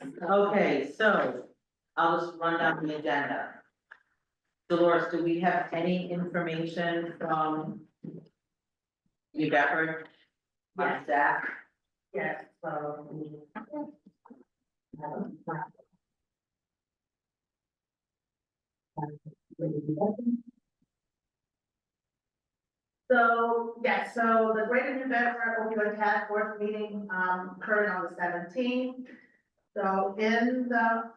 Okay, so I'll just run down the agenda. Dolores, do we have any information from New Bedford? On Yes. staff? Yes, so. So, yes, so the Greater New Bedford Opioid Task Force meeting, occurred on the 17th. So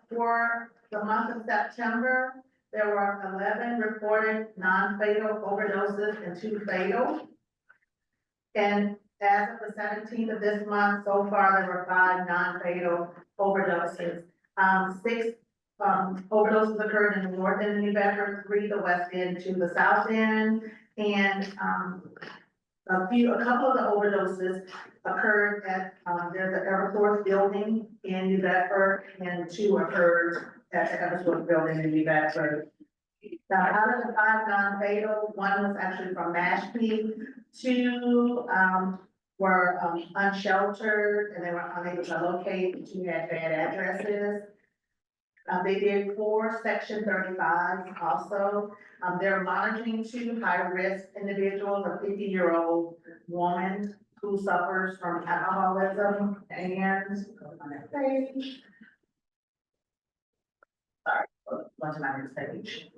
for the month of September, there were 11 reported non-fatal overdoses and 2 fatal. And as of the 17th of this month, so far, there were 5 non-fatal overdoses. 6 overdoses occurred in the north end of New Bedford, 3 the west end, 2 the south end. And a couple of the overdoses occurred at, there's an Eversource building in New Bedford, and 2 occurred at the Eversource building in New Bedford. Now, out of the 5 non-fatal, 1 was actually from Mashpee, 2 were unsheltered, and they were unable to locate, 2 had bad addresses. They did 4 Section 35s also. They're monitoring 2 high-risk individuals, a 50-year-old woman who suffers from alcoholism, and on that page. Sorry, what's my next page?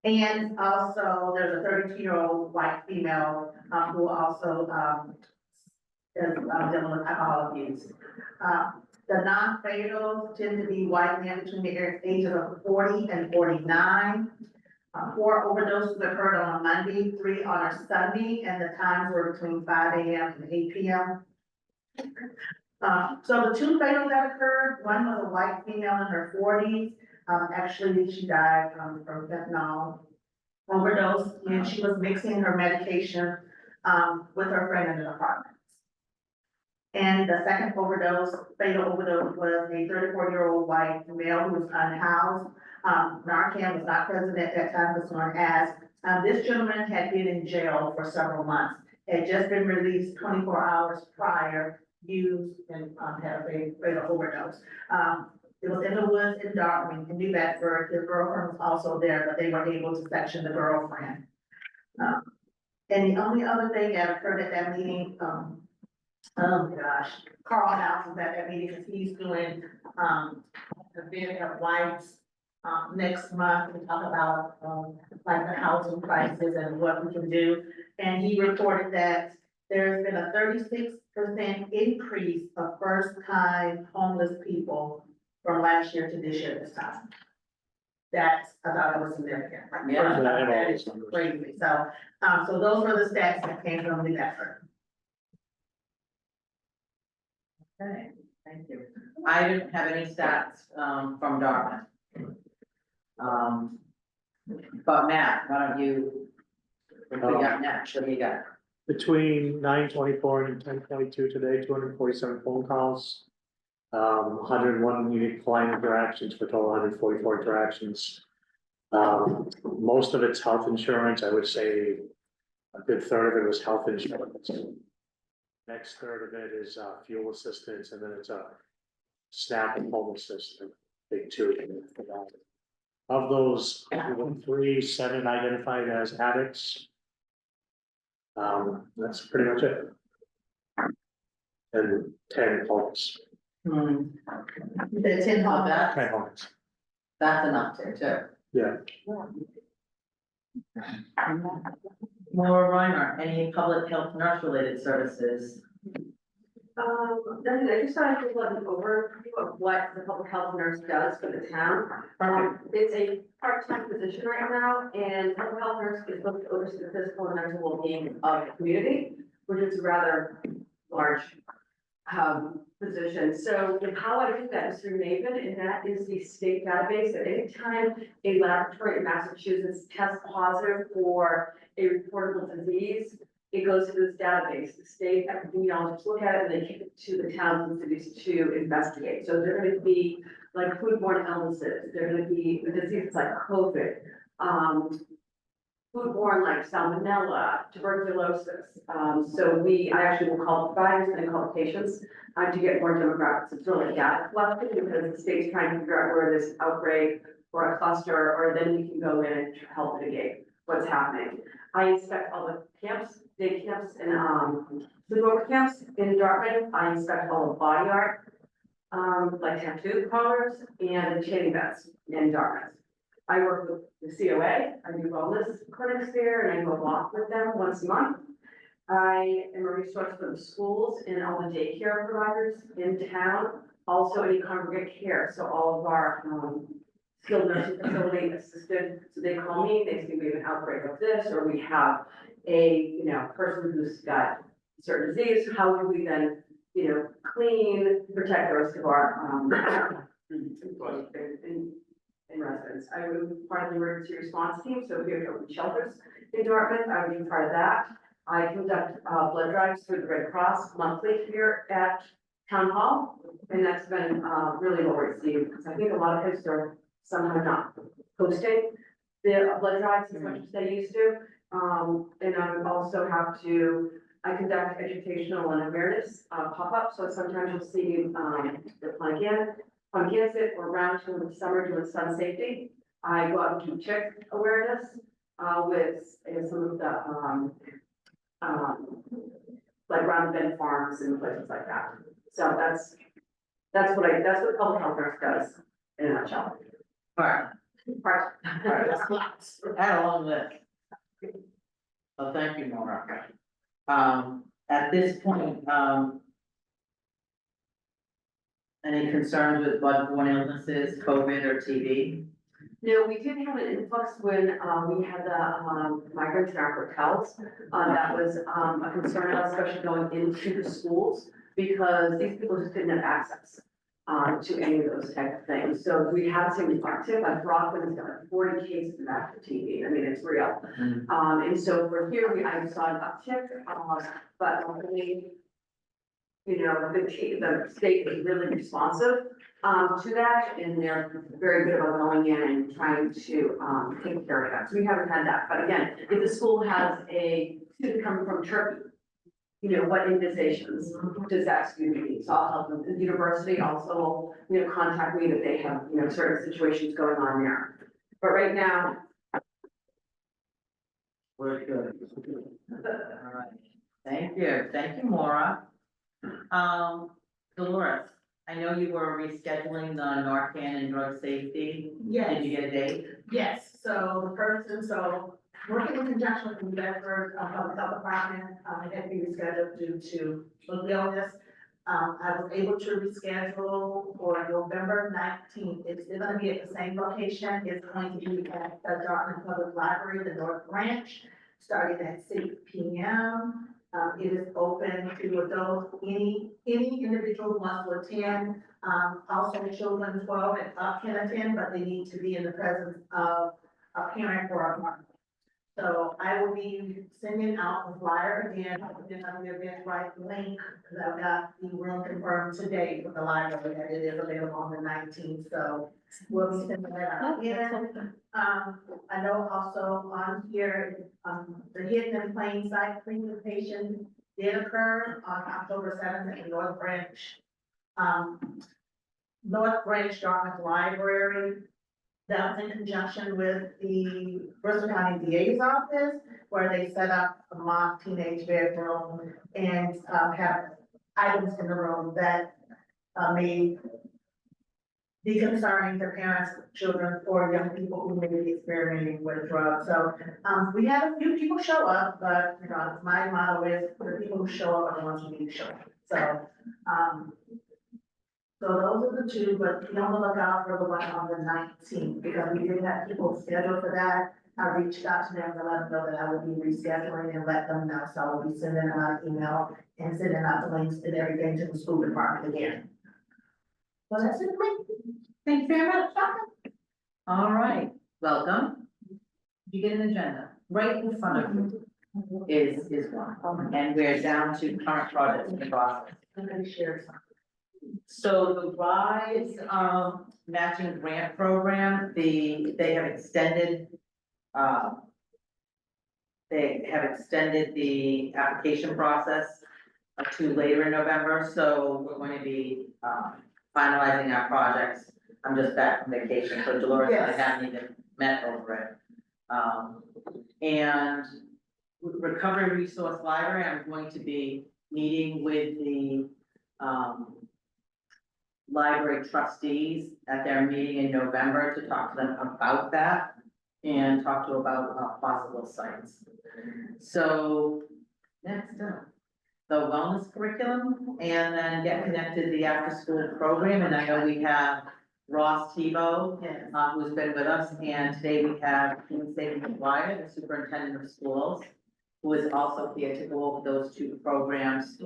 And also, there's a 32-year-old white female who also is dealing with alcohol abuse. The non-fatals tend to be white men between the ages of 40 and 49. 4 overdoses occurred on a Monday, 3 on a Sunday, and the times were between 5 a.m. and 8 p.m. So the 2 fatals that occurred, 1 was a white female in her 40s. Actually, she died from fentanyl overdose, and she was mixing her medication with her friend in an apartment. And the second overdose, fatal overdose, was a 34-year-old white male who was unhoused. Narcan was not present at that time, was known as. This gentleman had been in jail for several months, had just been released 24 hours prior, used and had a fatal overdose. It was in the woods in Dartmouth, in New Bedford. His girlfriend was also there, but they were able to section the girlfriend. And the only other thing that occurred at that meeting, oh gosh, Carl House was at that meeting because he's doing, a bit of lights, next month to talk about, like the housing crisis and what we can do. And he reported that there's been a 36% increase of first-time homeless people from last year to this year this time. That's, I thought it was significant. Yeah. That is crazy. So, so those were the stats that came from the effort. Okay, thank you. I didn't have any stats, from Dartmouth. But Matt, why don't you, what do you got next? What do you got? Between 9:24 and 10:22 today, 247 phone calls. 101 unique client interactions for total 144 interactions. Most of it's health insurance. I would say a good third of it was health insurance. Next third of it is fuel assistance, and then it's a SNAP and homeless system, big 2 for that. Of those, 7 identified as addicts. That's pretty much it. And 10 homeless. Hmm, The 10 oh, home. that, 10 homeless. that's enough there too. Yeah. Laura Reimer, any public health nurse related services? I just wanted to let an overview of what the public health nurse does for the town. It's a part-time position right now, and public health nurse is supposed to oversee the physical and mental well-being of the community, which is a rather large position. So how I do that is through Maven, and that is the state database. At any time a laboratory in Massachusetts tests positive for a reportable disease, it goes to this database. The state epidemiologists look at it and they kick it to the towns and cities to investigate. So they're going to be like foodborne illnesses. They're going to be the diseases like COVID, foodborne like salmonella, tuberculosis. I actually will call the providers and call the patients to get more demographics. It's really data collecting because the state's trying to figure out where there's an outbreak or a cluster, or then we can go in and help mitigate what's happening. I inspect all the camps, day camps and sleepover camps in Dartmouth. I inspect all the body art, like tattoo parlors and tanning beds in Dartmouth. I work with the COA, I do wellness clinics there, and I go walk with them once a month. I am a resource for the schools and all the daycare providers in town, also any congregate care, so all of our, skilled nursing facility assisted, so they call me, they say we have an outbreak of this, or we have a, person who's got certain disease, how do we then, clean, protect the rest of our, employees and residents. I would be part of the emergency response team, so if we have to open shelters in Dartmouth, I would be part of that. I conduct, blood drives through the Red Cross monthly here at Town Hall, and that's been, really well received, because I think a lot of folks are somehow not posting the blood drives as much as they used to. And I would also I conduct educational and awareness, pop-ups, so sometimes you'll see, the Pumpkin Sit or round two in the summer doing sun safety. I go out and do chick awareness, with some of the, like round bend farms and places like that. So that's what public health nurse does in a nutshell. Alright, Part. had a long list. Well, thank you, Maura. At this point, any concerns with bloodborne illnesses, COVID or TB? No, we did have an influx when, we had the, migrants in our hotels. That was, a concern, especially going into the schools, because these people just didn't have access, to any of those type of things. So we had some uptick, like Rockland's got 40 cases of active TB. I mean, it's real. And so for here, I saw an uptick, but luckily, the state was really responsive to that, and they're very good about going in and trying to take care of that. So we haven't had that. But again, if the school has a student coming from Turkey, what immunizations does that student need? So I'll help them. The university also, contact me that they have, certain situations going on there. But right now, We're good. Alright, thank you, Maura. Dolores, I know you were rescheduling the Narcan and drug safety. Yes. Did you get a date? Yes, so working in conjunction with the New Bedford Public Health Department, it had to be rescheduled due to illness. I was able to reschedule for November 19th. It's still gonna be at the same location. It's going to be at the Dartmouth Public Library, the North Branch, starting at 6 p.m. It is open to adults, any individual who wants to attend. Also children 12 and up can attend, but they need to be in the presence of a parent or a partner. So I will be sending out the flyer again, I'll put it on the Eventbrite link, because I've got the room confirmed today for the library, that it is available on the 19th, so we'll be sending that out again. I know also on here, the hidden in plain sight presentation did occur on October 7th at the North Branch Dartmouth Library. That was in conjunction with the Bristol County DA's office, where they set up a mock teenage bedroom and have items in the room that may be concerning to parents, children, or young people who may be experimenting with drugs. So we had a few people show up, but my motto is the people who show up are the ones who need to show up. So so those are the two, but be on the lookout for the one on the 19th, because we did have people scheduled for that. I reached out to them to let them know that I would be rescheduling and let them know, so I will be sending them out an email and sending out the links and everything to the school department again. So that's it, thank you very much. All right, welcome. You get an agenda, right in front of you is one, and we're down to current projects in the process. I'm gonna share some. So the RISE, matching grant program, they have extended, they have extended the application process to later in November, so we're going to be, finalizing our projects. I'm just back from vacation, so Dolores and I Yes. haven't even met over it. And Recovery Resource Library, I'm going to be meeting with the, library trustees at their meeting in November to talk to them about that and talk to about possible sites. So next up, the wellness curriculum and then get connected to the after-school program. And I know we have Ross Tebow, Yes. who's been with us, and today we have Sadie McGuire, the superintendent of schools, who is also here to go over those two programs,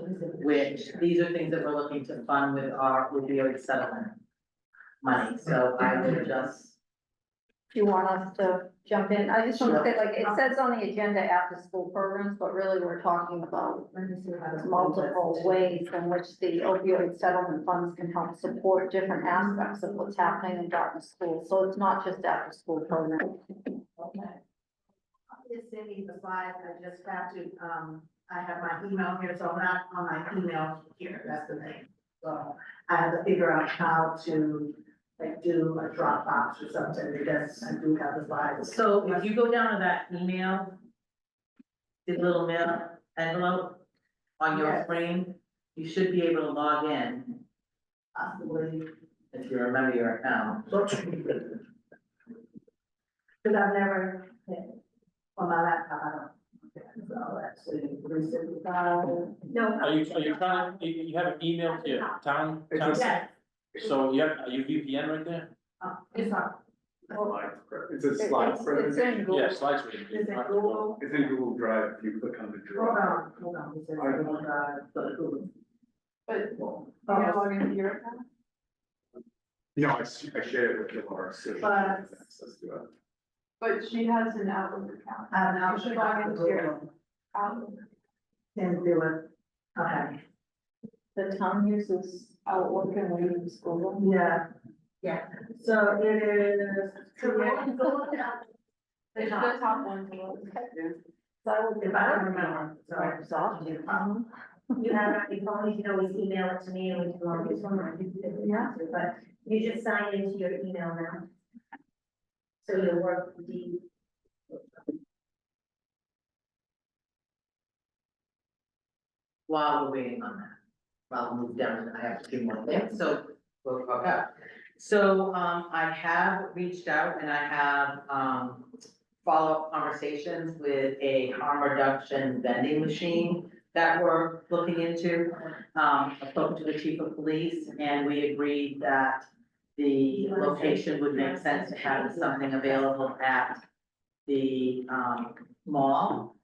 which these are things that we're looking to fund with our opioid settlement money. So I would just, Do you want us to jump in? I just want to Sure. say, like, it says on the agenda after school programs, but really we're talking about multiple ways in which the opioid settlement funds can help support different aspects of what's happening in Dartmouth schools. So it's not just after school programs. Just send me the slides, I just have to, I have my email here, so I'm not on my email here, that's the thing. So I have to figure out how to, like, do a Dropbox or something, because I do have the slides. so if you go down to that email, the little mail envelope on your Yes. screen, you should be able to log in Possibly, if you remember your account. because I've never, on my laptop, I don't. So actually, 365. No. Are you trying, you have an email to your town? Yes. So you have, are you VPN right there? It's not, It's a slide It's in presentation. Google. Yeah, slides for you. is it Google? It's in Google Drive. If you click on the Hold drive. on, it says Google Drive. But you know, log into your account? No, I shared it with Laura, so she But- has access to it. But she has an Outlook account. I have now. You should log into your Outlook. Can do it. Okay, The town uses Outlook and we use Google. yeah, yeah, so it is. It's the top one. So I would. If I don't remember, sorry. Microsoft. You have it on your phone, you can always email it to me and we can log this one. Yeah. But you just sign into your email now. So you'll work with the. While we're waiting on that, I'll move down, I have a few more things, so we'll talk up. So, I have reached out and I have, follow-up conversations with a harm reduction vending machine that we're looking into. I spoke to the chief of police and we agreed that the location would make sense to have something available at the, mall.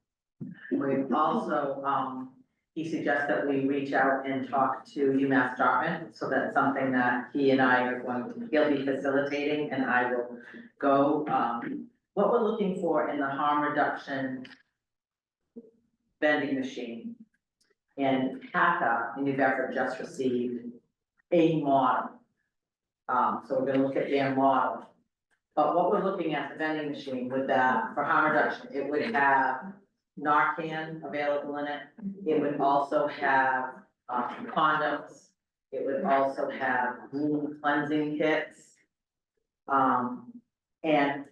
We've also, he suggests that we reach out and talk to UMass Dartmouth, so that's something that he and I are going to, he'll be facilitating and I will go. What we're looking for in the harm reduction vending machine. And PACA in New Bedford just received a model. So we're gonna look at their model. But what we're looking at, the vending machine with that, for harm reduction, it would have Narcan available in it. It would also have condoms. It would also have wound cleansing kits. And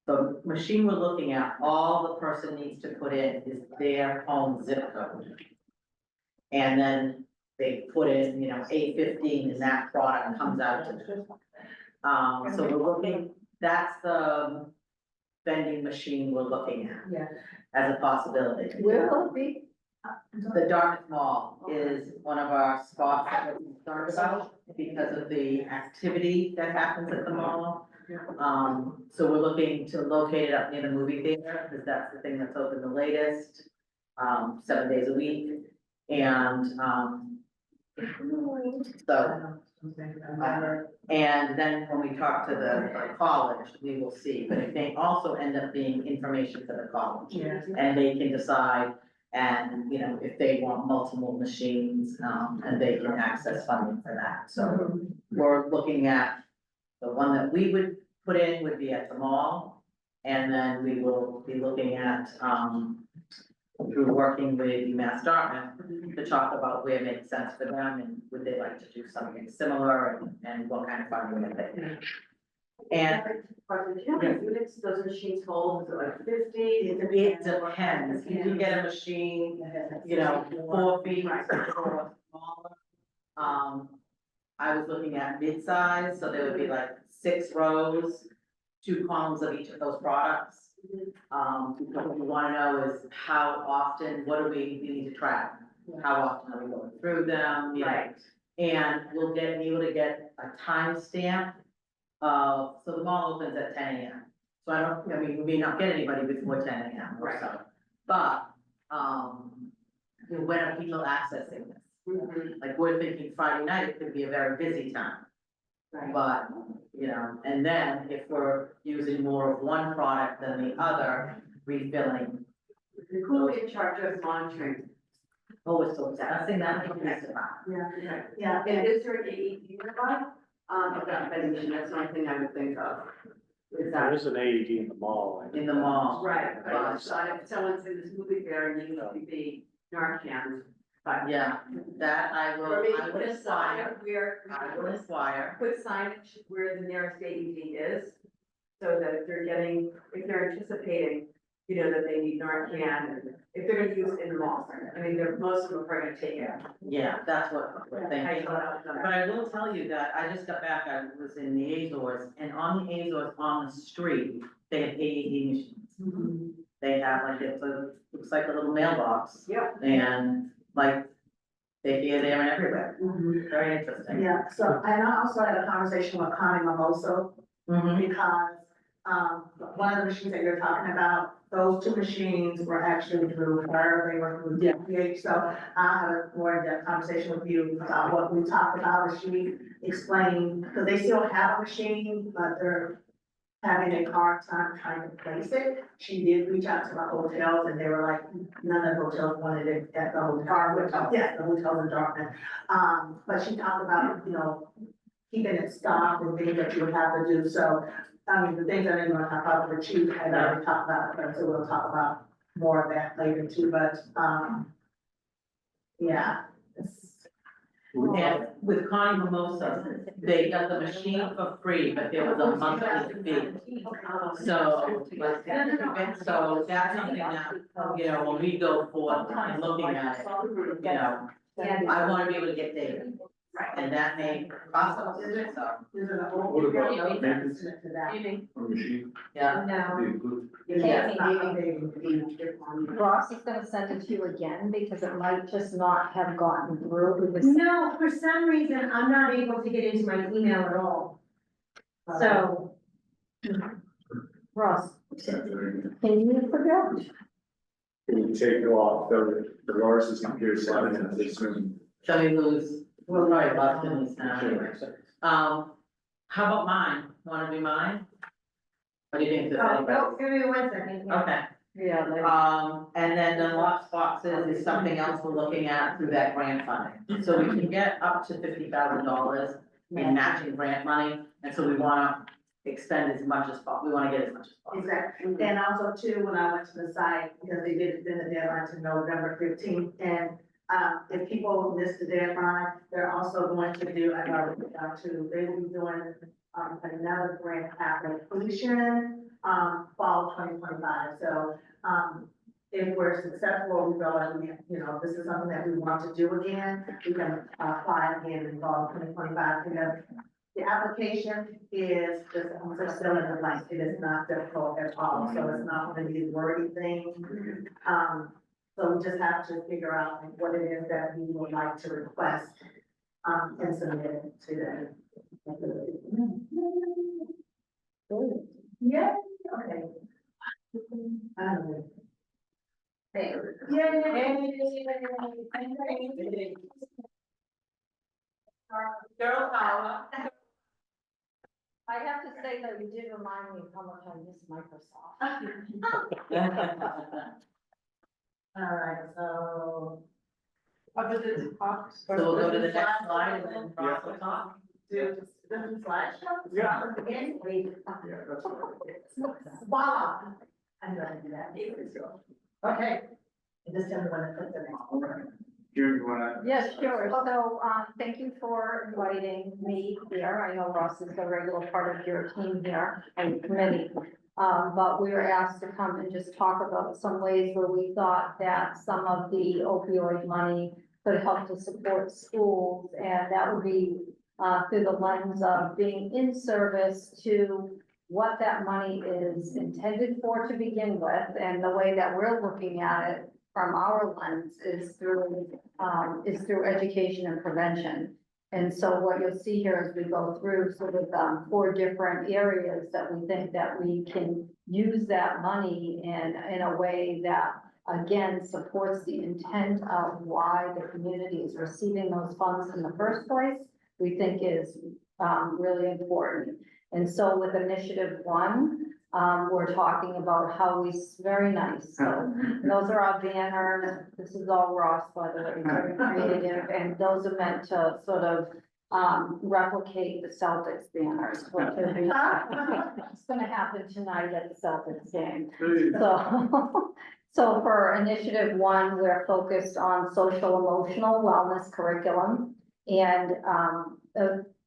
the machine we're looking at, all the person needs to put in is their home zip code. And then they put in, 815 and that product comes out to them. So we're looking, that's the vending machine we're looking at. Yeah. As a possibility. Where will it be? The Dartmouth Mall is one of our spots that we're concerned about because of the activity that happens at the mall. So we're looking to locate it up near the movie theater, because that's the thing that's open the latest, 7 days a week. And, so, and then when we talk to the college, we will see, but it may also end up being information for the college. Yeah. And they can decide, and, if they want multiple machines, and they can access funding for that, so. We're looking at, the one that we would put in would be at the mall. And then we will be looking at, through working with Mass Dartmouth, to talk about where it makes sense for them and would they like to do something similar and what kind of funding that they need. And How many units those machines hold, is it like 50? it depends, you can get a machine, you know, 4 feet or smaller. I was looking at mid-size, so there would be like 6 rows, 2 columns of each of those products. What we wanna know is how often, what do we need to track? How often are we going through them, you know? Right. And we'll be able to get a timestamp of, so the mall opens at 10 AM. So I mean, we may not get anybody before 10 AM or so, but, you know, when are people accessing this? Like, we're thinking Friday night, it could be a very busy time. Right. But, you know, and then if we're using more of one product than the other, refilling, Who in charge of monitoring? oh, we're still discussing that, in the police department. Yeah. Yeah, And is there an AED nearby? That vending machine, that's the only thing I would think of. Is that? There is an AED in the mall. I think. In the mall. Right, but so if someone's in this movie theater and you need to be Narcan, but. Yeah, that I will, Or maybe I put will a sign inquire, where. I will inquire. Put signage where the nearest AED is, so that if they're anticipating, you know, that they need Narcan, and if they're gonna use it in the mall. I mean, most of them are gonna take it. Yeah, that's what we're I thinking. thought I was gonna- But I will tell you that I just got back, I was in the Azores, and on the Azores, on the street, they have AED machines. They have like, looks like a little mailbox, Yeah. and like, they're here, there, and everywhere. Mm-hmm. Very interesting. yeah, so, and I also had a conversation with Connie Mimosa, Mhm. because, one of the machines that you're talking about, those 2 machines were actually through her, they were through DPH, so I'll have a more in-depth conversation with you about what we talked about, and she explained, because they still have a machine, but they're having a hard time trying to place it. She did reach out to the hotels, and they were like, none of the hotels wanted it at the hotel. Yes, the hotels in Dartmouth. But she talked about, you know, keeping it stocked and things that you would have to do, so, I mean, the things that I'm gonna talk about, the chief had already talked about, but so we'll talk about more of that later too, but, yeah. it's- And with Connie Mimosa, they got the machine for free, but there was a monthly fee. So, so that's something that, you know, when we go forth and looking at it, you know, I wanna be able to get data. And that may cost us, so, This is a whole. What about Yeah, we can maintenance? submit to that. On the machine, yeah. No. be good. Yeah, it's not updating. Ross is gonna send it to you again because it might just not have gotten through. It was- No, for some reason, I'm not able to get into my email at all. So, Ross, can you forget? You take it off, the Lars is not here, so I don't know, soon. Shall we lose, we're probably lost in this now anyway. How about mine? Wanna do mine? What do you think? Does oh, anybody- no, give me 1 second. Okay, Yeah, they- and then the lock boxes is something else we're looking at through that grant funding. So we can get up to $50,000 in matching grant money, and so we wanna expend as much as possible, we wanna get as much as possible. Exactly, and also too, when I went to the site, because they did extend the deadline to November 15th, and if people miss the deadline, they're also going to do, I know, they will be doing, another grant application, fall 2025, so, if we're successful, we feel like we, you know, this is something that we want to do again, we can apply again in fall 2025, because the application is just, I'm just filling the blank, it is not difficult at all, so it's not one of these wordy things. So we just have to figure out what it is that we would like to request, and submit it to them. Yeah, okay. I don't know. Girl power. I have to say that you did remind me of how much I miss Microsoft. All right, so. So we'll go to the next slide and then Ross will talk. Do the slideshow? Yeah. Again, wait. Yeah, that's right. Voila. I'm gonna do that. Okay. Just tell me when to put them on. June, you wanna? Yes, sure. So, thank you for inviting me here. I know Ross is a regular part of your team here and committee. But we were asked to come and just talk about some ways where we thought that some of the opioid money could help to support schools. And that would be, through the lens of being in service to what that money is intended for to begin with. And the way that we're looking at it from our lens is through education and prevention. And so what you'll see here as we go through sort of 4 different areas that we think that we can use that money in a way that, again, supports the intent of why the community is receiving those funds in the first place, we think is really important. And so with initiative 1, we're talking about how we, very nice. So those are our banners. This is all Ross, by the way, very creative. And those are meant to sort of replicate the Celtics banners, which is it's gonna happen tonight at the Celtics game. So, so for initiative 1, we're focused on social emotional wellness curriculum and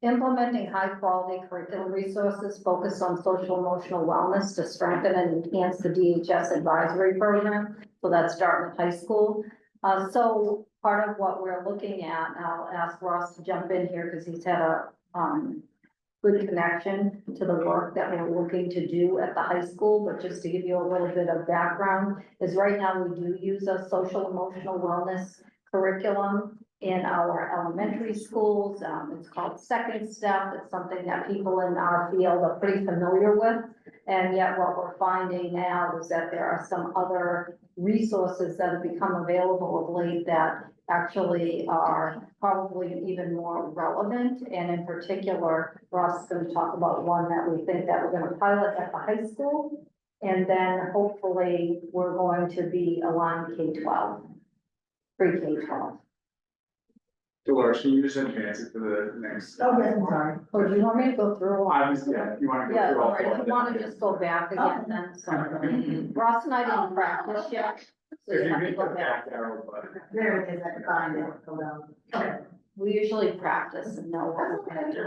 implementing high quality curriculum resources focused on social emotional wellness to strengthen and enhance the DHS advisory program. So that's Dartmouth High School. So part of what we're looking at, and I'll ask Ross to jump in here because he's had a good connection to the work that we're looking to do at the high school. But just to give you a little bit of background, is right now we do use a social emotional wellness curriculum in our elementary schools. It's called Second Step. It's something that people in our field are pretty familiar with. And yet what we're finding now is that there are some other resources that have become available of late that actually are probably even more relevant. And in particular, Ross is going to talk about one that we think that we're going to pilot at the high school. And then hopefully we're going to be aligned K-12, pre-K-12. Dolores, can you just advance it to the next? Oh, yes, I'm sorry. Or do you want me to go through? all- I was, yeah, if you wanna go Yeah, through all all right, 4 if of you want to them. just go back again, then, so. Ross and I didn't practice yet. So If you you have to hit go the back. back arrow button. There it is, I can find it, hold on. Okay. We usually practice and know what we're gonna do.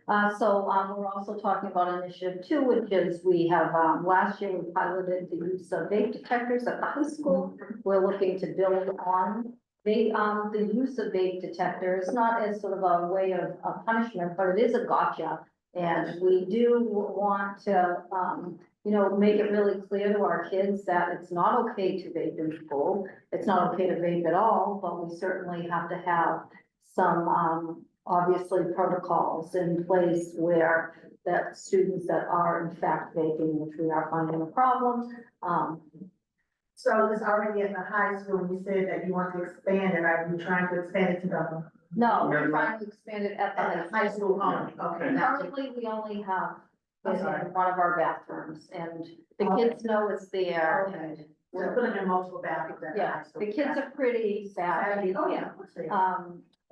We're also talking about initiative 2, which is we have, last year we piloted the use of vape detectors at the high school. We're looking to build on the use of vape detectors, not as sort of a way of punishment, but it is a gotcha. And we do want to, make it really clear to our kids that it's not okay to vape in school. It's not okay to vape at all, but we certainly have to have some, obviously protocols in place where that students that are in fact vaping, which we are finding a problem. So it's already at the high school, and you said that you want to expand it, are you trying to expand it to the No, we're trying to expand it at the high school only? Okay. Currently, we only have it I'm sorry. in one of our bathrooms and the kids know it's there. Okay. So put them in multiple bathrooms at the Yeah, high school. the kids are pretty savvy. Oh, yeah.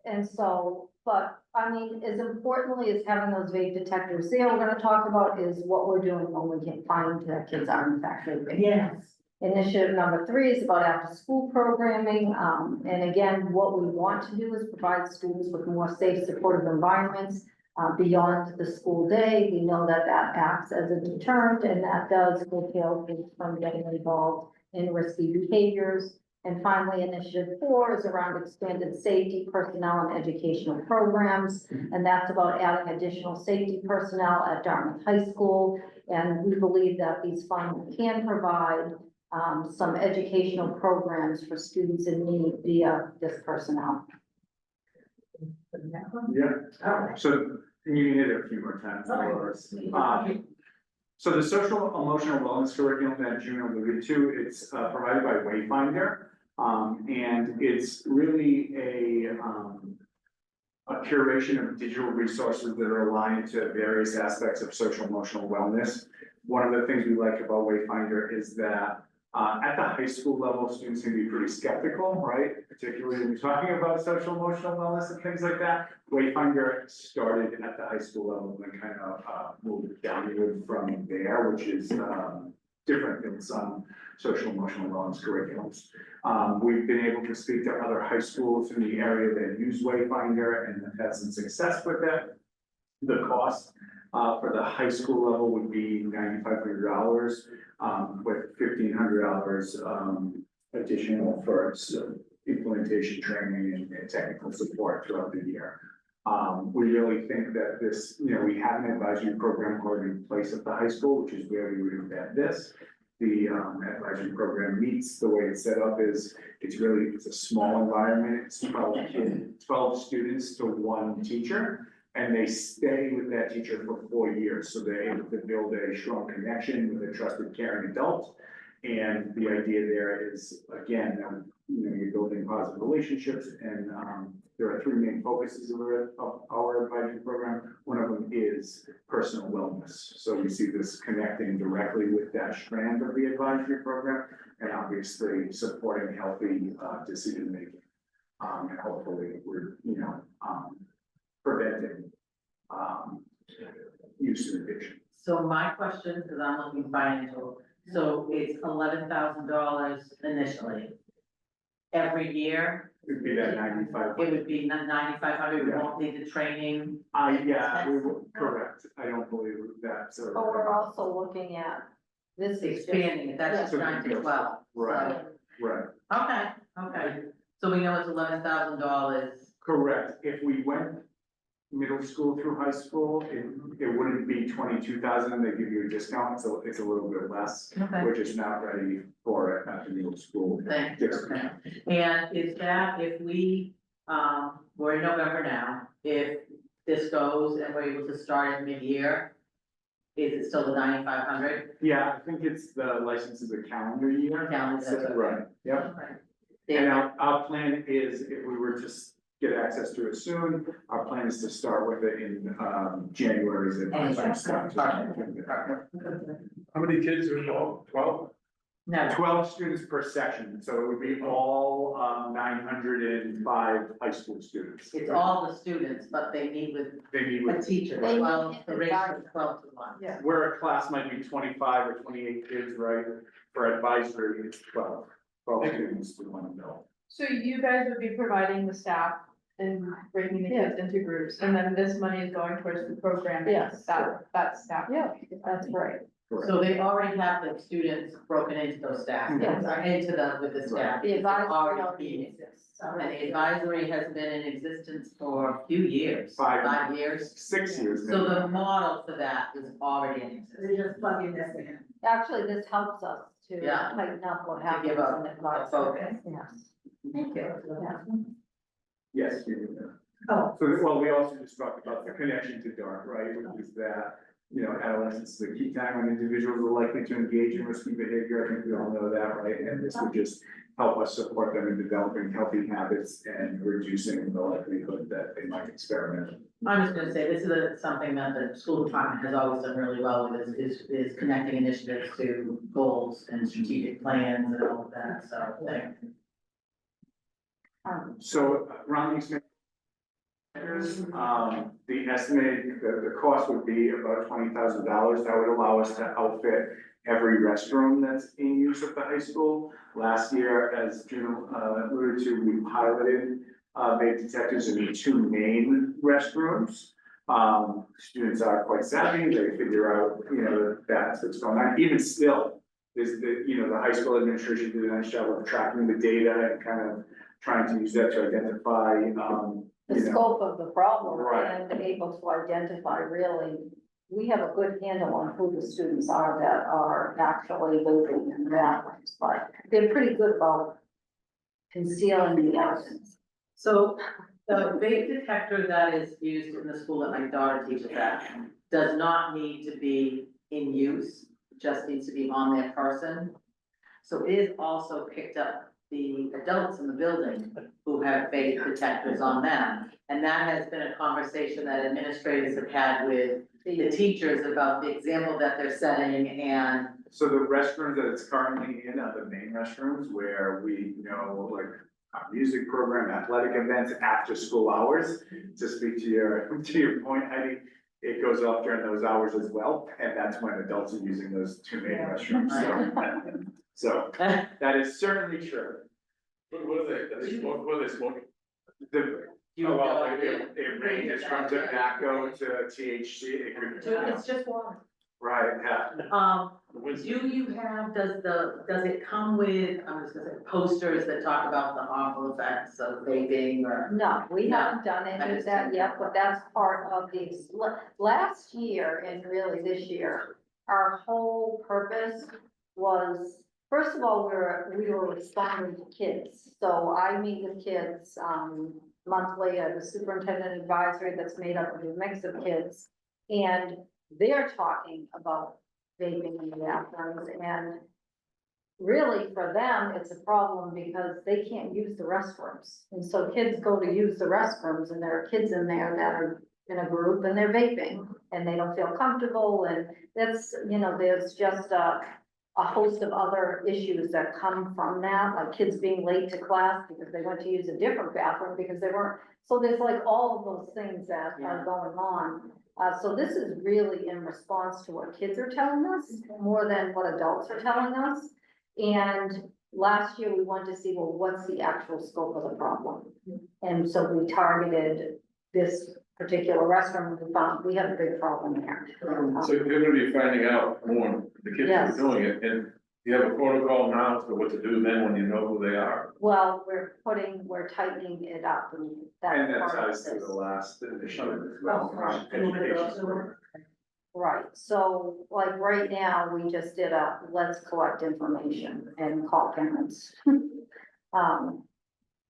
And so, but I mean, as importantly as having those vape detectors there, we're gonna talk about is what we're doing when we can find that kids are in fact vaping. Yes. Initiative number 3 is about after-school programming. And again, what we want to do is provide students with more safe, supportive environments beyond the school day. We know that that acts as a deterrent, and that does curtail kids from getting involved in risky behaviors. And finally, initiative 4 is around expanded safety personnel and educational programs. And that's about adding additional safety personnel at Dartmouth High School. And we believe that these funds can provide some educational programs for students in need via this personnel. Yeah, so you can hit it a few more times, Dolores. So the social emotional wellness curriculum that June alluded to, it's provided by Wayfinder. And it's really a curation of digital resources that are aligned to various aspects of social emotional wellness. One of the things we like about Wayfinder is that at the high school level, students can be pretty skeptical, right? Particularly when you're talking about social emotional wellness and things like that. Wayfinder started at the high school level and kind of moved downward from there, which is different than some social emotional wellness curriculums. We've been able to speak to other high schools in the area that use Wayfinder and have had some success with that. The cost for the high school level would be $9,500, with $1,500 additional for implementation training and technical support throughout the year. We really think that this, we have an advisory program already in place at the high school, which is where we would embed this. The advisory program meets, the way it's set up is, it's a small environment, it's 12 students to one teacher. And they stay with that teacher for 4 years, so they're able to build a strong connection with a trusted, caring adult. And the idea there is, again, you're building positive relationships, and there are 3 main focuses of our advisory program. One of them is personal wellness. So we see this connecting directly with that strand of the advisory program, and obviously supporting healthy decision making. And hopefully we're, preventing use of addiction. So my question, because I'm looking financial, so it's $11,000 initially. Every year, It'd be that 95. it would be 9,500, we won't need the training. Yeah, we will, correct. I don't believe that, so. But we're also looking at, this is just, Expanding it, that's just Yeah. 9 to 12. Right, right, Okay, so we know it's $11,000. correct. If we went middle school through high school, it wouldn't be 22,000, they give you a discount, so it's a little bit less. Okay. We're just not ready for it at the middle school. Thank you, okay. And is that if we, we're in November now, if this goes and we're able to start in mid-year, is it still the 9,500? Yeah, I think it's the license is a calendar year. Calendar, that's okay. Right, yep. And our plan is, if we were to get access to it soon, our plan is to start with it in January's advisory stuff. How many kids are involved? 12? No, 12 students per section, so it would be all 905 high school students. it's all the students, but they meet with They meet a with, teacher, They well, meet the in ratio environment. is 12 to 1. Yeah. where a class might be 25 or 28 kids, right? For advisory, it's 12 students to one adult. So you guys would be providing the staff and breaking the kids into groups, and then this money is going towards the program. Yes. That staff. Yeah, that's right. So they already have the students broken into those staff, Yes. or into the, with the staff. The advisory Already already meeting. exists. And the advisory has been in existence for a few years, 5 years. 6 years. So maybe. the model for that is already in existence. They're just plugging this in. Actually, this helps us to Yeah. tighten up what To happens give a- in advisory. focus. Yes. Thank you. Yeah. Yes, you do. Oh. So, well, we also just talked about the connection to DART, right, which is that, adolescence is a key time when individuals are likely to engage in risky behavior. I think we all know that, right? And this would just help us support them in developing healthy habits and reducing the likelihood that they might experiment. I'm just gonna say, this is something that the school department has always done really well with, is connecting initiatives to goals and strategic plans and all of that, so thank you. So around these the estimated, the cost would be about $20,000. That would allow us to outfit every restroom that's in use at the high school. Last year, as Jim alluded to, we piloted vape detectors in 2 main restrooms. Students are quite savvy, they figure out, that's what's going on. Even still, is the high school administration did a nice job of tracking the data and kind of trying to use that to identify, The scope of the problem Right. and able to identify really, we have a good handle on who the students are that are actually living in bathrooms, but they're pretty good about concealing the evidence. So the vape detector that is used in the school that my daughter teaches at does not need to be in use, just needs to be on their person. So it is also picked up the adults in the building who have vape detectors on them. And that has been a conversation that administrators have had with the teachers about the example that they're setting and. so the restrooms that it's currently in are the main restrooms where we like our music program, athletic events, after school hours. To speak to your point, Heidi, it goes off during those hours as well, and that's when adults are using those 2 main restrooms, so. So that is certainly true. What are they smoking? The, You Oh, well, know, it ranges from tobacco to THC, it could, it's just water. right, yeah. Do you have, does it come with, I'm just gonna say, posters that talk about the harmful effects of vaping or? No, we No, haven't done any of that yet, but that's part of the, last year and really this year, our whole purpose was, first of all, we were responding to kids. So I meet with kids, monthly, the superintendent advisory that's made up of a mix of kids. And they're talking about vaping in the bathrooms, and really for them, it's a problem because they can't use the restrooms. And so kids go to use the restrooms and there are kids in there that are in a group and they're vaping and they don't feel comfortable, and that's, there's just a host of other issues that come from that, like kids being late to class because they went to use a different bathroom because they weren't. So there's like all of those things that are going on. So this is really in response to what kids are telling us more than what adults are telling us. And last year we wanted to see, well, what's the actual scope of the problem? And so we targeted this particular restroom and we found we have a big problem here. So you're gonna be finding out more, the kids who Yes. are doing it, and you have a protocol now as to what to do then when you know who they are. Well, we're tightening it up, and that's And that part of ties to this. the last initiative as well. Right. education. Right, so like right now, we just did a let's collect information and call parents.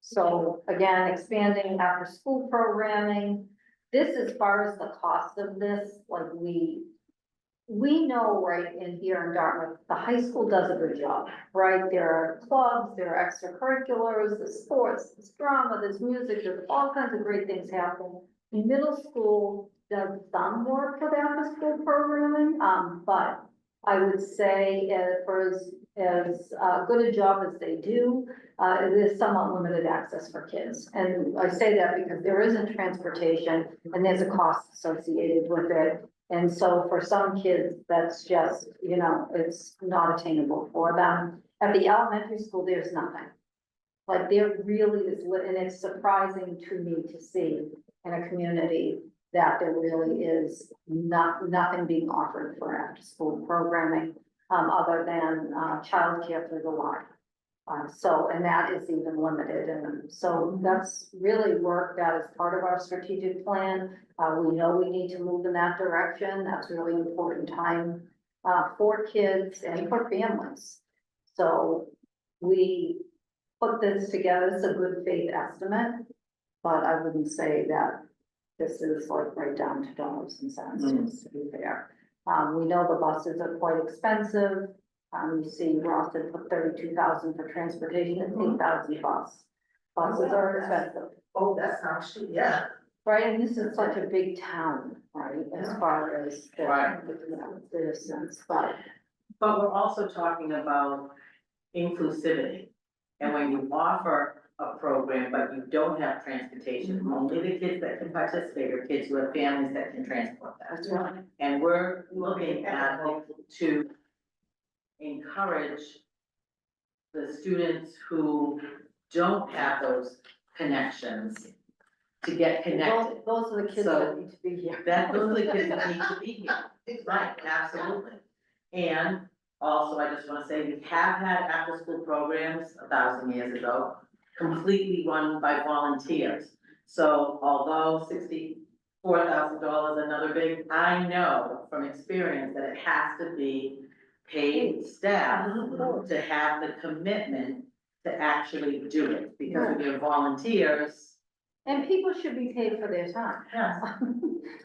So again, expanding after school programming. This, as far as the cost of this, like we know right in here in Dartmouth, the high school does a good job, right? There are clubs, there are extracurriculars, there's sports, there's drama, there's music, there's all kinds of great things happening. Middle school does some work for the after school programming, but I would say for as good a job as they do, it is somewhat limited access for kids. And I say that because there isn't transportation and there's a cost associated with it. And so for some kids, that's just, it's not attainable for them. At the elementary school, there's nothing. Like there really is, and it's surprising to me to see in a community that there really is nothing being offered for after school programming, other than, childcare through the line. So, and that is even limited, and so that's really work that is part of our strategic plan. We know we need to move in that direction. That's a really important time, for kids and for families. So we put this together. It's a good faith estimate, but I wouldn't say that this is like right down to dollars and cents, just to be fair. We know the buses are quite expensive. You see Ross had put 32,000 for transportation and 8,000 buses are expensive. Oh, that's not true, yeah. Right, and this is such a big town, right, as far as the, Right. citizens, but. But we're also talking about inclusivity. And when you offer a program, but you don't have transportation, only the kids that can participate are kids who have families that can transport that. That's right. And we're looking at to encourage the students who don't have those connections to get connected. Those are the kids So, that need to be here. Those are the kids that need to be here. Right, absolutely. And also, I just wanna say, we have had after-school programs 1,000 years ago, completely run by volunteers. So although $64,000 another big, I know from experience that it has to be paid staff to have the commitment to actually do it, because when you're volunteers, And people should be paid for their time. yes.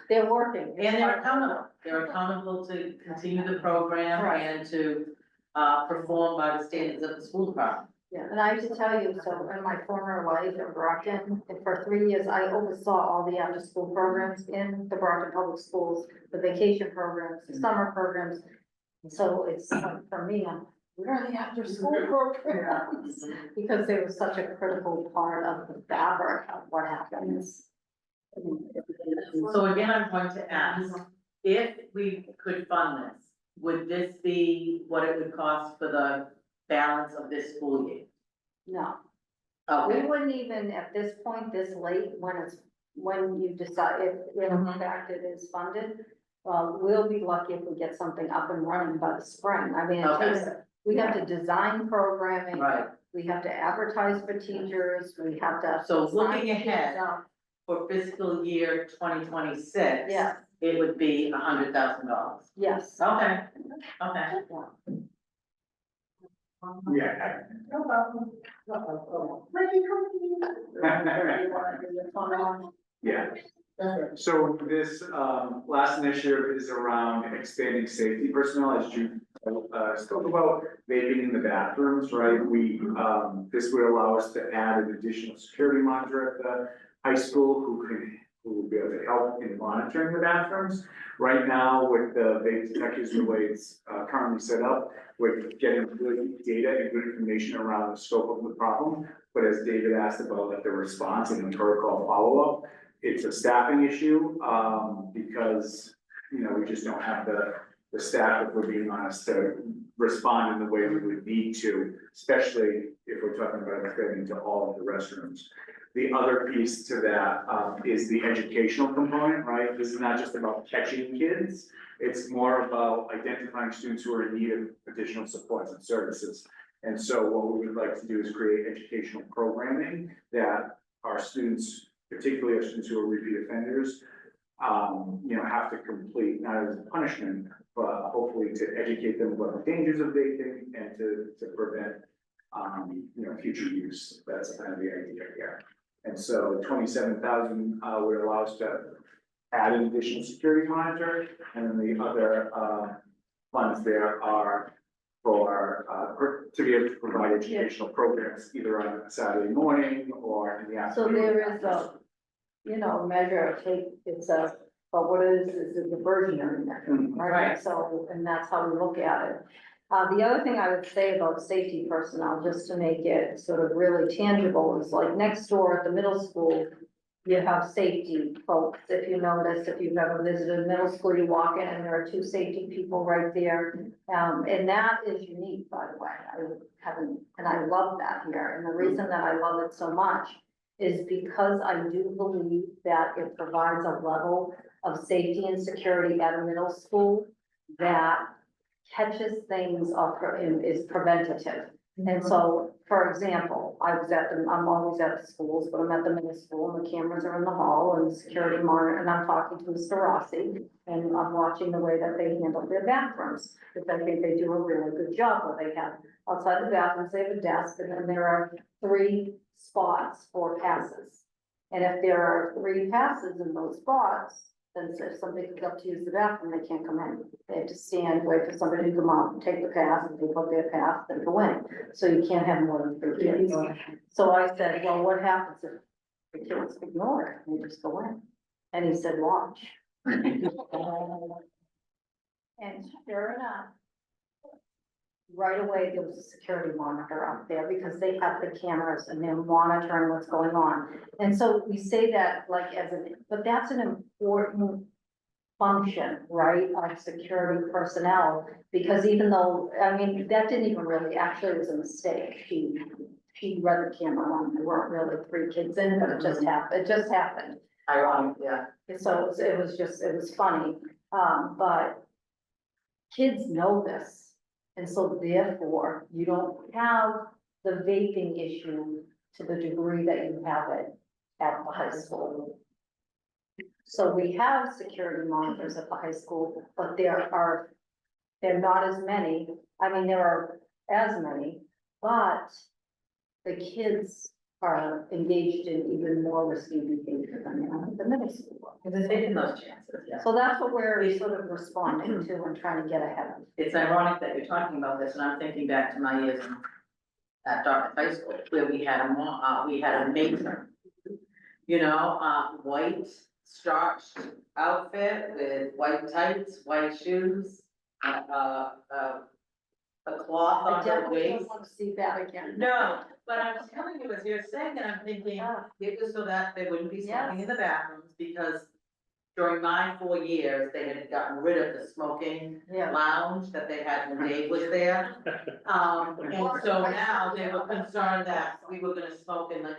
They're working. And they're accountable to continue the program Right. and to, perform by the standards of the school department. Yeah, and I have to tell you, so in my former life in Brockton, and for 3 years, I oversaw all the after-school programs in the Brockton Public Schools, the vacation programs, the summer programs. So it's, for me, where are the after-school programs? Because they were such a critical part of the fabric of what happens. So again, I'm going to ask, if we could fund this, would this be what it would cost for the balance of this school year? No. Okay, We wouldn't even, at this point, this late, when you decide, if in fact it is funded, we'll be lucky if we get something up and running by the spring. I mean, it Okay. takes, we have to design programming, right, we have to advertise for teachers, we have to. So looking sign kids ahead. up. for fiscal year 2026. Yes, It would be $100,000. yes. Okay, okay. Yeah. No problem. Where'd you come from? Yeah. So this, last initiative is around expanding safety personnel, as you, spoke about vaping in the bathrooms, right? This would allow us to add an additional security monitor at the high school who will be able to help in monitoring the bathrooms. Right now, with the vape detectors, the way it's currently set up, we're getting good data and good information around the scope of the problem. But as David asked about like the response and the protocol follow-up, it's a staffing issue, because, we just don't have the staff, if we're being honest, to respond in the way we would need to, especially if we're talking about expanding to all of the restrooms. The other piece to that, is the educational component, right? This is not just about catching kids. It's more about identifying students who are in need of additional supports and services. And so what we would like to do is create educational programming that our students, particularly our students who are repeat offenders, have to complete, not as a punishment, but hopefully to educate them about the dangers of vaping and to prevent, future use. That's kind of the idea here. And so 27,000 would allow us to add an additional security monitor, and then the other funds there are for to be able to provide educational programs either on a Saturday morning or in the So afternoon. there is a, measure of but what it is a diversionary measure, right? Right. So, and that's how we look at it. The other thing I would say about safety personnel, just to make it sort of really tangible, is like next door at the middle school, you have safety folks. If you notice, if you've ever visited a middle school, you walk in and there are two safety people right there. And that is unique, by the way. And I love that here. And the reason that I love it so much is because I do believe that it provides a level of safety and security at a middle school that catches things off and is preventative. And so, for example, I'm always at the schools, but I'm at the middle school and the cameras are in the hall and the security monitor, and I'm talking to Mr. Rossi. And I'm watching the way that they handle their bathrooms, because I think they do a really good job where they have, outside the bathrooms, they have a desk, and then there are 3 spots for passes. And if there are 3 passes in those spots, then if somebody comes up to use the bathroom, they can't come in. They have to stand, wait for somebody to come out, take the pass, and they put their pass, then go in. So you can't have more than 3 kids. So I said, well, what happens if the kids ignore it and they just go in? And he said, watch. And sure enough, right away, there was a security monitor out there because they have the cameras and they're monitoring what's going on. And so we say that like but that's an important function, right, of security personnel, because even though, that didn't even really, actually it was a mistake. She read the camera wrong. There weren't really 3 kids in, but it just happened. Ironic, yeah. And so it was funny, but kids know this. And so therefore, you don't have the vaping issue to the degree that you have it at the high school. So we have security monitors at the high school, but they're not as many. There are as many, but the kids are engaged in even more risky behavior than they are at the middle school. Because they're taking those chances, yeah. So that's what we're sort of responding to and trying to get ahead of. It's ironic that you're talking about this, and I'm thinking back to my years at Dartmouth High School, where we had a matron. White starched outfit with white tights, white shoes, a cloth I on her definitely waist. don't want to see that again. No, but I was telling you, as you're saying, and I'm thinking, it was so that they wouldn't be smoking in the bathrooms, because during my 4 years, they had gotten rid of the smoking Yeah. lounge that they had when Dave was there. And so now they were concerned that we were gonna smoke in the,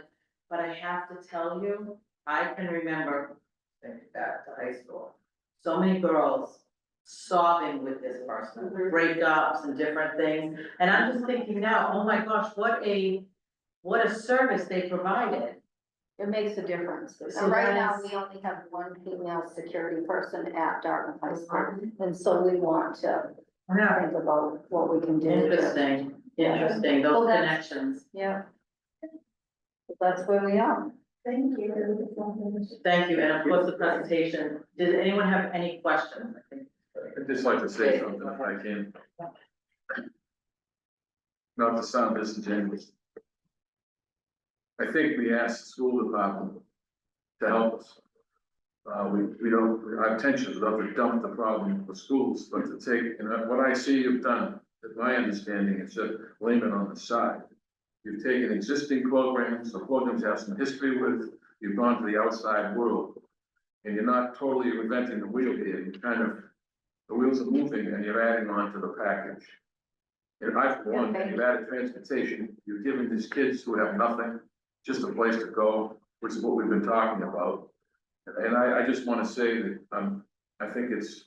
but I have to tell you, I can remember, think back to high school, so many girls sobbing with this person, breakups and different things. And I'm just thinking now, oh my gosh, what a service they provided. It makes a difference. So And right now, that's- we only have one female security person at Dartmouth High School, and so we want to think about what we can do. to- Interesting, interesting, Well, those that's- connections. Yeah. That's where we are. Thank you. Thank you, and of course, the presentation. Did anyone have any questions? I think- I'd just like to say something if I can. Not to sound disingenuous. I think we asked the school department to help us. We don't, our intention is not to dump the problem with schools, but to take, and what I see you've done, is my understanding, is to blame it on the side. You've taken existing programs, the programs you have some history with, you've gone to the outside world. And you're not totally reinventing the wheel here, you kind of, the wheels are moving and you're adding on to the package. And I, for one, you've added transportation, you've given these kids who have nothing, just a place to go, which is what we've been talking about. And I just wanna say that, I think it's,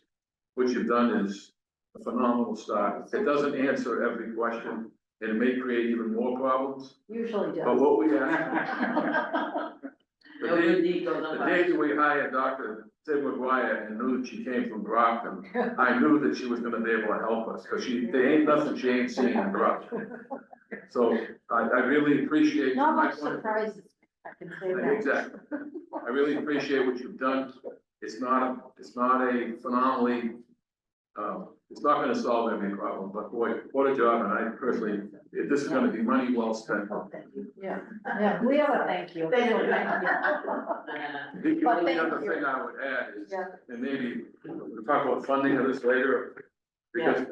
what you've done is a phenomenal start. It doesn't answer every question, and it may create even more problems, Usually but does. what we ask. No good deed goes The unpunished. day that we hired Dr. Tim McGuire and knew that she came from Brockton, I knew that she was gonna be able to help us, cause there ain't nothing she ain't seen in Brockton. So I really appreciate. Not my much point of- surprises, I can say that. Exactly. I really appreciate what you've done. It's not a phenomenally, it's not gonna solve every problem, but boy, what a job, and I personally, this is gonna be money well spent. Yeah, yeah, we have a thank you. Thank you. The But only thank other you. thing I would add is, Yeah. and maybe we'll talk about funding of this later, because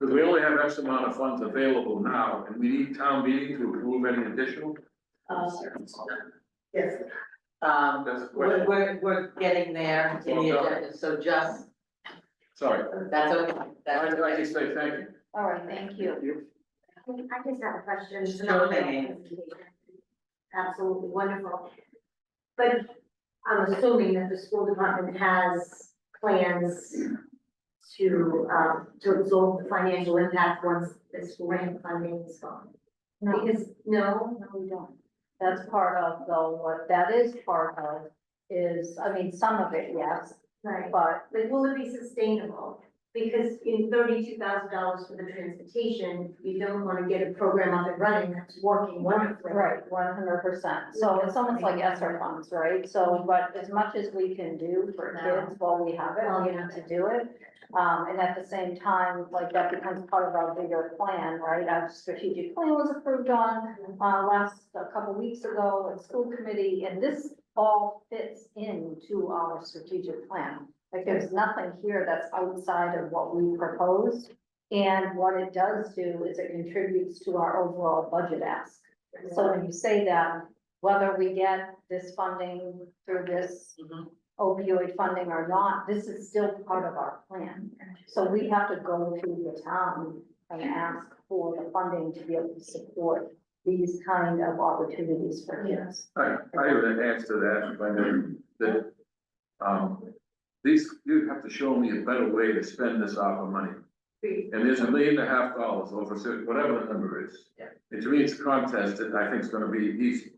we only have X amount of funds available now, and we need town meeting to approve any additional. Yes. That's a question. We're getting there in the agenda, so just, Sorry, that's okay. That's I just say thank you. All right, thank you. I just have a question. Sure thing. Absolutely wonderful. But I'm assuming that the school department has plans to absorb the financial impact once this grant funding is gone. No, Because, no, no, we don't. That's part of, though, what that is part of is, I mean, some of it, yes, right, but but will it be sustainable? Because in $32,000 for the transportation, you don't want to get a program up and running that's working wonderfully. right, 100%. So it's almost like ESSER funds, right? So, but as much as we can do for kids while we have it, we need to do it. And at the same time, like that becomes part of our bigger plan, right? Our strategic plan was approved on, a couple weeks ago at school committee, and this all fits into our strategic plan. Like there's nothing here that's outside of what we proposed. And what it does do is it contributes to our overall budget ask. So when you say that, whether we get this funding through this Mhm. opioid funding or not, this is still part of our plan. So we have to go through the town and ask for the funding to be able to support these kind of opportunities for kids. I have an answer to that, if I may, that, you have to show me a better way to spend this ARPA money. And there's $1.5 million over whatever the number is. Yeah. And to me, it's a contest that I think is gonna be easy.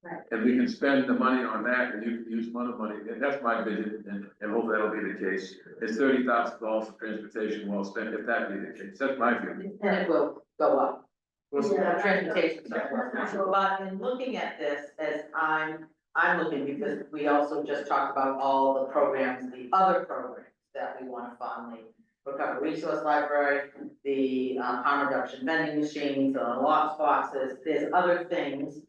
Right. And we can spend the money on that and you can use some other money, and that's my vision, and hopefully that'll be the case. It's $30,000 for transportation well spent, if that be the case, that's my view. And it will go up. We'll see. Transportation. But in looking at this, as I'm looking, because we also just talked about all the programs, the other programs that we wanna fund, the Recovery Resource Library, the harm reduction vending machines, the lock boxes, there's other things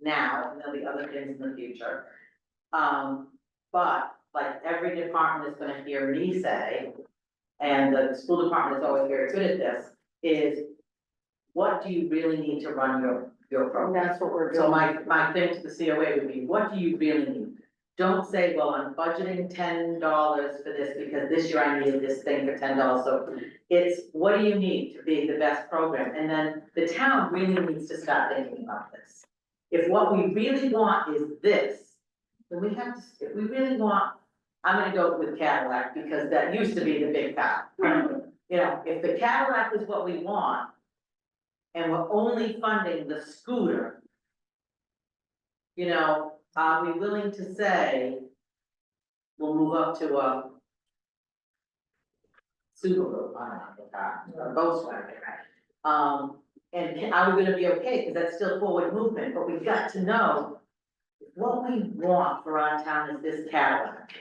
now, and there'll be other things in the future. But like every department is gonna hear me say, and the school department is always very good at this, is what do you really need to run your And program? that's what we're So doing. my thing to the COA would be, what do you really need? don't say, well, I'm budgeting $10 for this because this year I needed this thing for $10. So it's, what do you need to be the best program? And then the town really needs to start thinking about this. If what we really want is this, then we have to, if we really want, I'm gonna go with Cadillac because that used to be the big car. You know, if the Cadillac is what we want, and we're only funding the scooter, you know, are we willing to say, we'll move up to a Subaru, I don't know, the car, or Volkswagen, and are we gonna be okay, because that's still forward movement, but we've got to know what we want for our town is this Cadillac.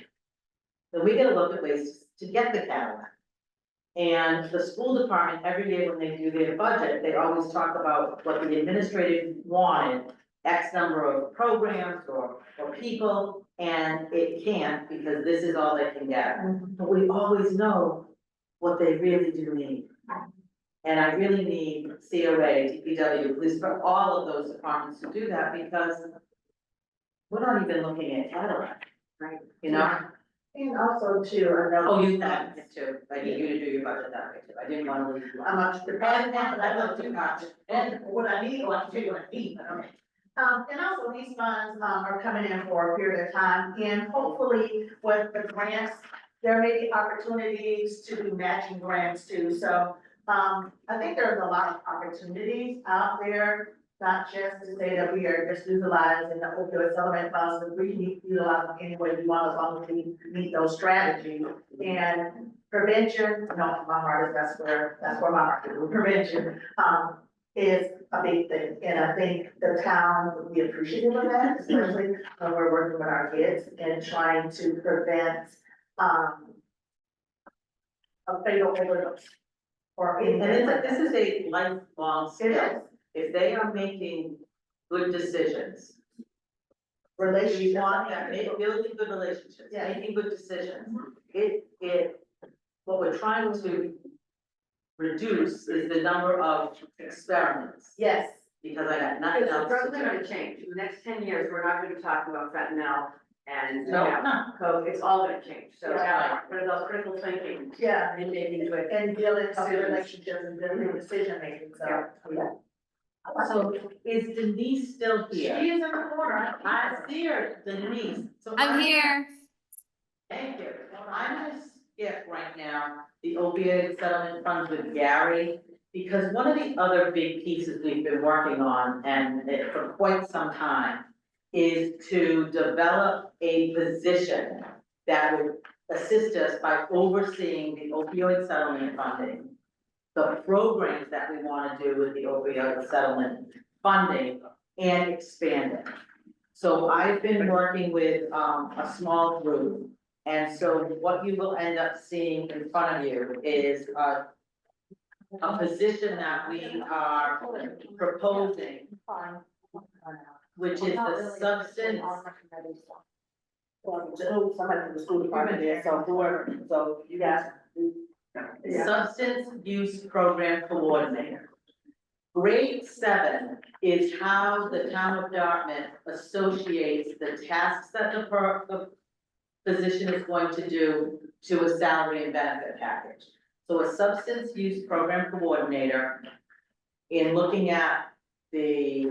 So we gotta look at ways to get the Cadillac. And the school department, every year when they do their budget, they always talk about what the administrative wanted, X number of programs or people, and it can't, because this is all they can get. But we always know what they really do need. And I really need COA, DPW, police, for all of those departments to do that, because we're not even looking at Cadillac, Right. you know? And also too, I know. Oh, you that too, I need you to do your budget that way too, I didn't wanna leave you. How much the bad one, but I love don't to do watch much. it. And what I need, well, I can tell you what I need, but okay. And also these funds, are coming in for a period of time, and hopefully with the grants, there may be opportunities to do matching grants too, so, I think there's a lot of opportunities out there, not just to say that we are just utilizing the opioid settlement funds, but we can utilize them any way we want, as long as we meet those strategies. And prevention, no, my heart is, that's where my heart is, prevention, is a big thing. And I think the town would be appreciative of that, especially when we're working with our kids and trying to prevent, a fatal overdose. Or And anything like this that. is a lifelong It skill. is. If they are making good decisions, we Relationships. want that, building good relationships, Yeah. making good decisions. What we're trying to reduce is the number of experiments, Yes, because I got nothing Because the else drugs to are gonna do. change, in the next 10 years, we're not gonna be talking about fentanyl and, you No, know, no, coke, it's all gonna change, so, Yeah. what about critical thinking yeah, and making good? and building healthy relationships and building decision making, so, yeah. so is Denise still She here? is in the corner. I see her, Denise. So I'm here. Thank you. I'm gonna skip right now the opioid settlement funds with Gary, because one of the other big pieces we've been working on, and for quite some time, is to develop a position that would assist us by overseeing the opioid settlement funding, the programs that we wanna do with the opioid settlement funding, and expand it. So I've been working with, a small group, and so what you will end up seeing in front of you is a position that we are proposing, Fine. which is the substance. Well, somebody from the school department there, so whoever, so you guys. Yeah. Substance Use Program Coordinator. Grade 7 is how the town of Dartmouth associates the tasks that the position is going to do to a salary and benefit package. So a Substance Use Program Coordinator, in looking at the,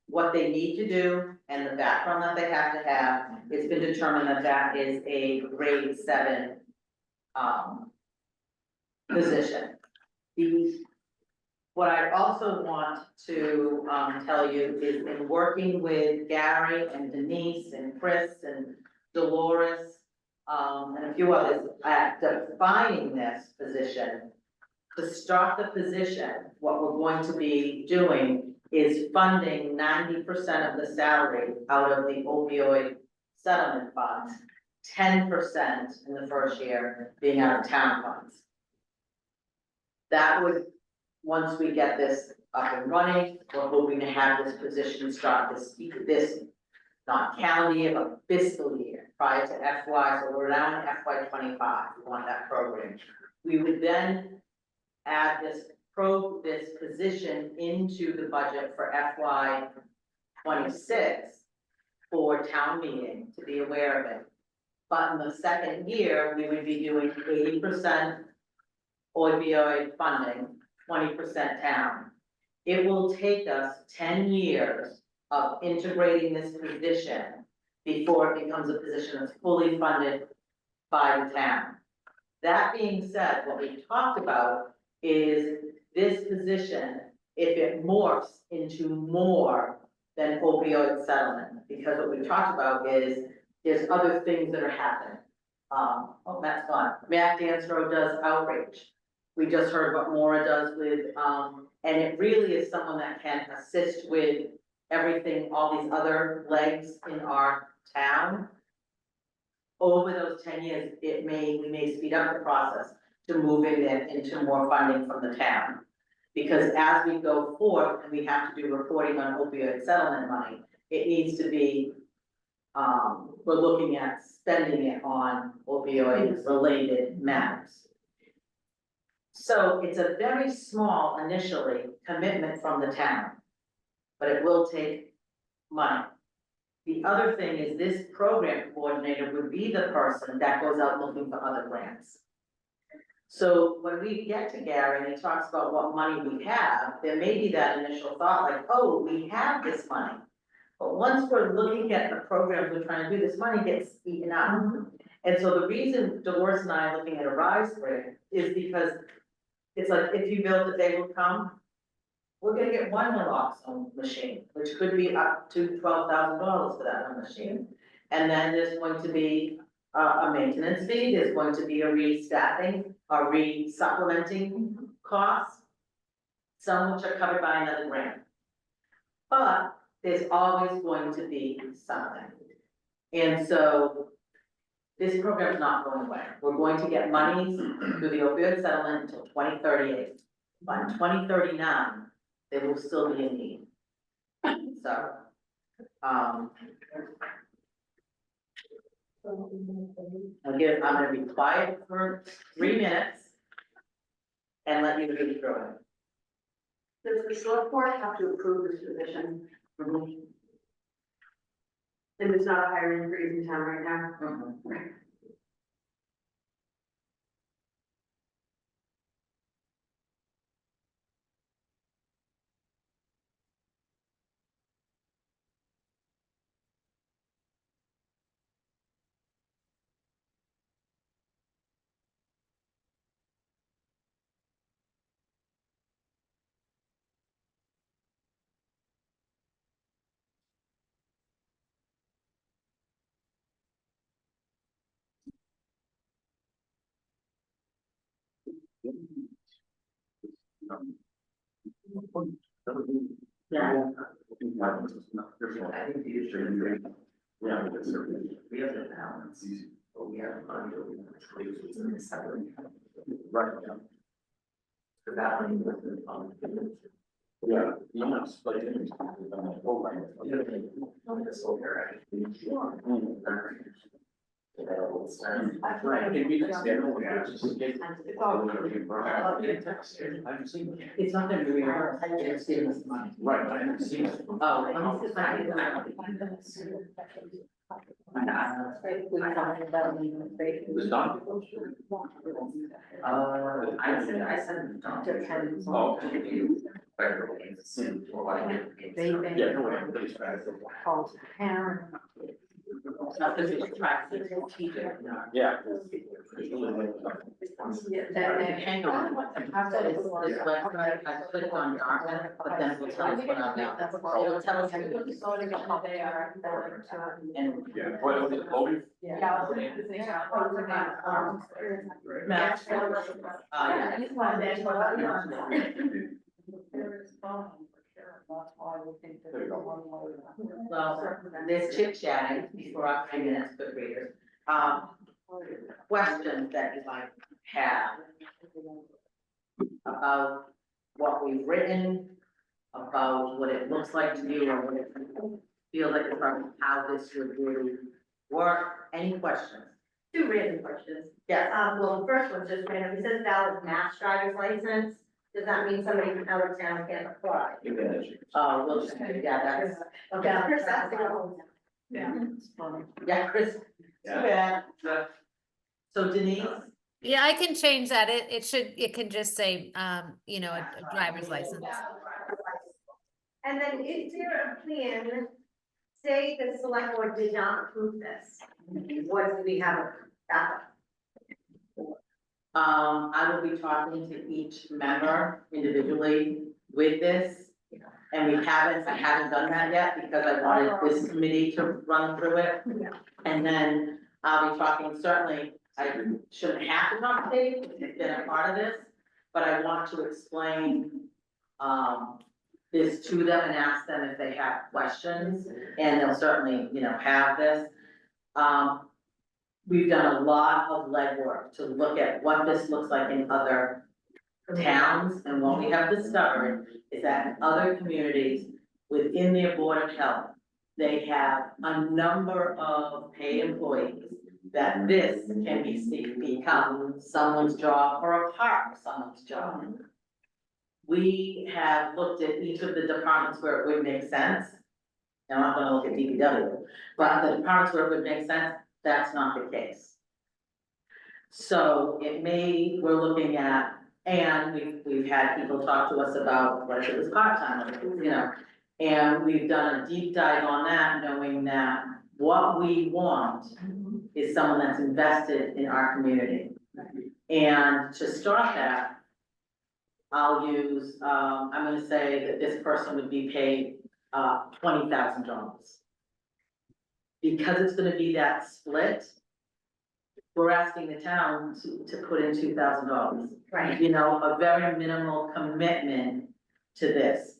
what they need to do and the background that they have to have, it's been determined that that is a grade 7, position. What I also want to, tell you is in working with Gary and Denise and Chris and Dolores, and a few others at defining this position. To start the position, what we're going to be doing is funding 90% of the salary out of the opioid settlement funds, 10% in the first year being out of town funds. That would, once we get this up and running, we're hoping to have this position start this not calendar year, but fiscal year, prior to FY, so we're now in FY 25, we want that program. We would then add this position into the budget for FY 26 for town meeting to be aware of it. But in the second year, we would be doing 80% opioid funding, 20% town. It will take us 10 years of integrating this position before it becomes a position that's fully funded by the town. That being said, what we've talked about is this position, if it morphs into more than opioid settlement, because what we've talked about is there's other things that are happening. Oh, that's fine. Matt Danstrow does outreach. We just heard what Maura does with, and it really is someone that can assist with everything, all these other legs in our town. Over those 10 years, we may speed up the process to moving it into more funding from the town. Because as we go forth and we have to do reporting on opioid settlement money, it needs to be, we're looking at spending it on opioid related matters. So it's a very small initially commitment from the town, but it will take money. The other thing is this program coordinator would be the person that goes out looking for other grants. So when we get to Gary and he talks about what money we have, there may be that initial thought like, oh, we have this money. But once we're looking at the programs we're trying to do, this money gets eaten up. And so the reason Dolores and I are looking at a rise grant is because it's like, if you build it, they will come. We're gonna get one naloxone machine, which could be up to $12,000 for that one machine. And then there's going to be a maintenance fee, there's going to be a restaffing, a re-supplementing cost. Some which are covered by another grant. But there's always going to be something. And so this program's not going away. We're going to get monies through the opioid settlement until 2038. By 2039, there will still be a need. So, I'm gonna be quiet for 3 minutes and let you read through it. Does the select board have to approve this position? Mhm. And there's not a hiring freeze in town right now? Mhm. Yeah. I think you should. Yeah. We have the balance. But we have money. Right. The balance. Yeah. Yes, but. It's not gonna be reimbursed, they're just giving us money. Right, I haven't seen it. Oh, let me see if I can. The dog? I said the dog. Oh. Yeah, no, Called parent. Yeah. That- Hang on. This website, I clicked on Dartmouth, but then it will tell us what I'm now. It'll tell us. They are. And. Yeah, what was it, Logan? Matt. Well, there's chit chatting before our 3 minutes, good readers. Questions that you might have about what we've written, about what it looks like to you, or what it feels like from how this would really work. Any questions? 2 random questions. Yes. Well, the first one's just random. It says valid mass driver's license. Does that mean somebody from out of town can't apply? We'll just, yeah, that's. Okay, that's the one. It's funny. Yeah, Chris. Yeah. So Denise, Yeah, I can change that. It can just say, you know, a driver's license. And then is there a plan, say the select board did not approve this, what do we have a backup? I will be talking to each member individually with this. And I haven't done that yet because I wanted this committee to run through it. Yeah. And then I'll be talking, certainly, I shouldn't have to talk to Dave, because he's been a part of this, but I want to explain, this to them and ask them if they have questions, and they'll certainly, you know, have this. We've done a lot of legwork to look at what this looks like in other towns, and what we have discovered is that in other communities within their board of health, they have a number of paid employees that this can become someone's job or a part of someone's job. We have looked at each of the departments where it would make sense. Now, I'm not gonna look at DPW, but the departments where it would make sense, that's not the case. So we're looking at, and we've had people talk to us about what if it was part-time, you know. And we've done a deep dive on that, knowing that what we want is someone that's invested in our community. And to start that, I'll use, I'm gonna say that this person would be paid, $20,000. Because it's gonna be that split, we're asking the town to put in $2,000. Right. You know, a very minimal commitment to this.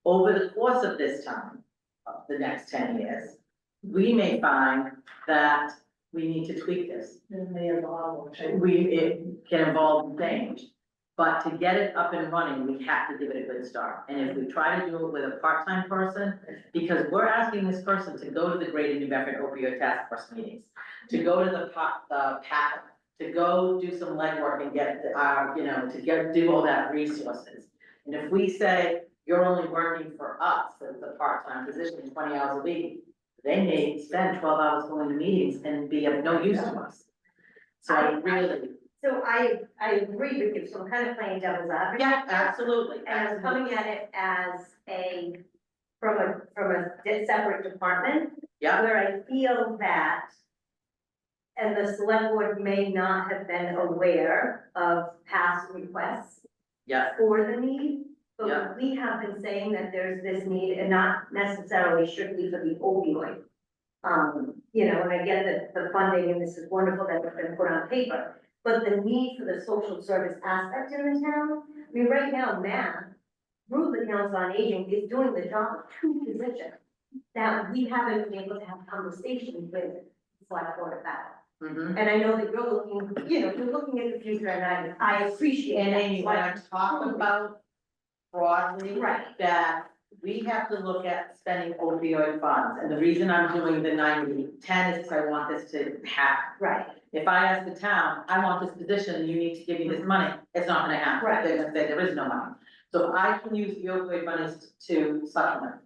Over the course of this time, of the next 10 years, we may find that we need to tweak this. It can involve change, but to get it up and running, we have to give it a good start. And if we try to do it with a part-time person, because we're asking this person to go to the Greater New Bedford Opioid Task Force meetings, to go to the PAC, to go do some legwork and get do all that resources. And if we say, you're only working for us as a part-time position, 20 hours a week, they may spend 12 hours going to meetings and be of no use to us. So I really. So I agree with you, so I'm kind of playing devil's advocate. Yeah, absolutely. And I'm coming at it as from a separate department. Yeah. Where I feel that, and the select board may not have been aware of past requests Yeah, for the need. Yeah. But we have been saying that there's this need, and not necessarily strictly for the opioid. You know, and I get that the funding, and this is wonderful that it's been put on paper, but the need for the social service aspect in the town, I mean, right now, Matt, through the Council on Aging, is doing the job of 2 positions that we haven't been able to have conversations with the select board about. mhm. And I know that you're looking, you're looking at the future, and I appreciate And that. Amy, when I talk about broadly, Right. that we have to look at spending opioid funds, and the reason I'm doing the 90-10 is because I want this to happen. Right, If I ask the town, I want this position, and you need to give me this money, it's not gonna happen. Right. They're gonna say there is no money. So I can use the opioid monies to supplement.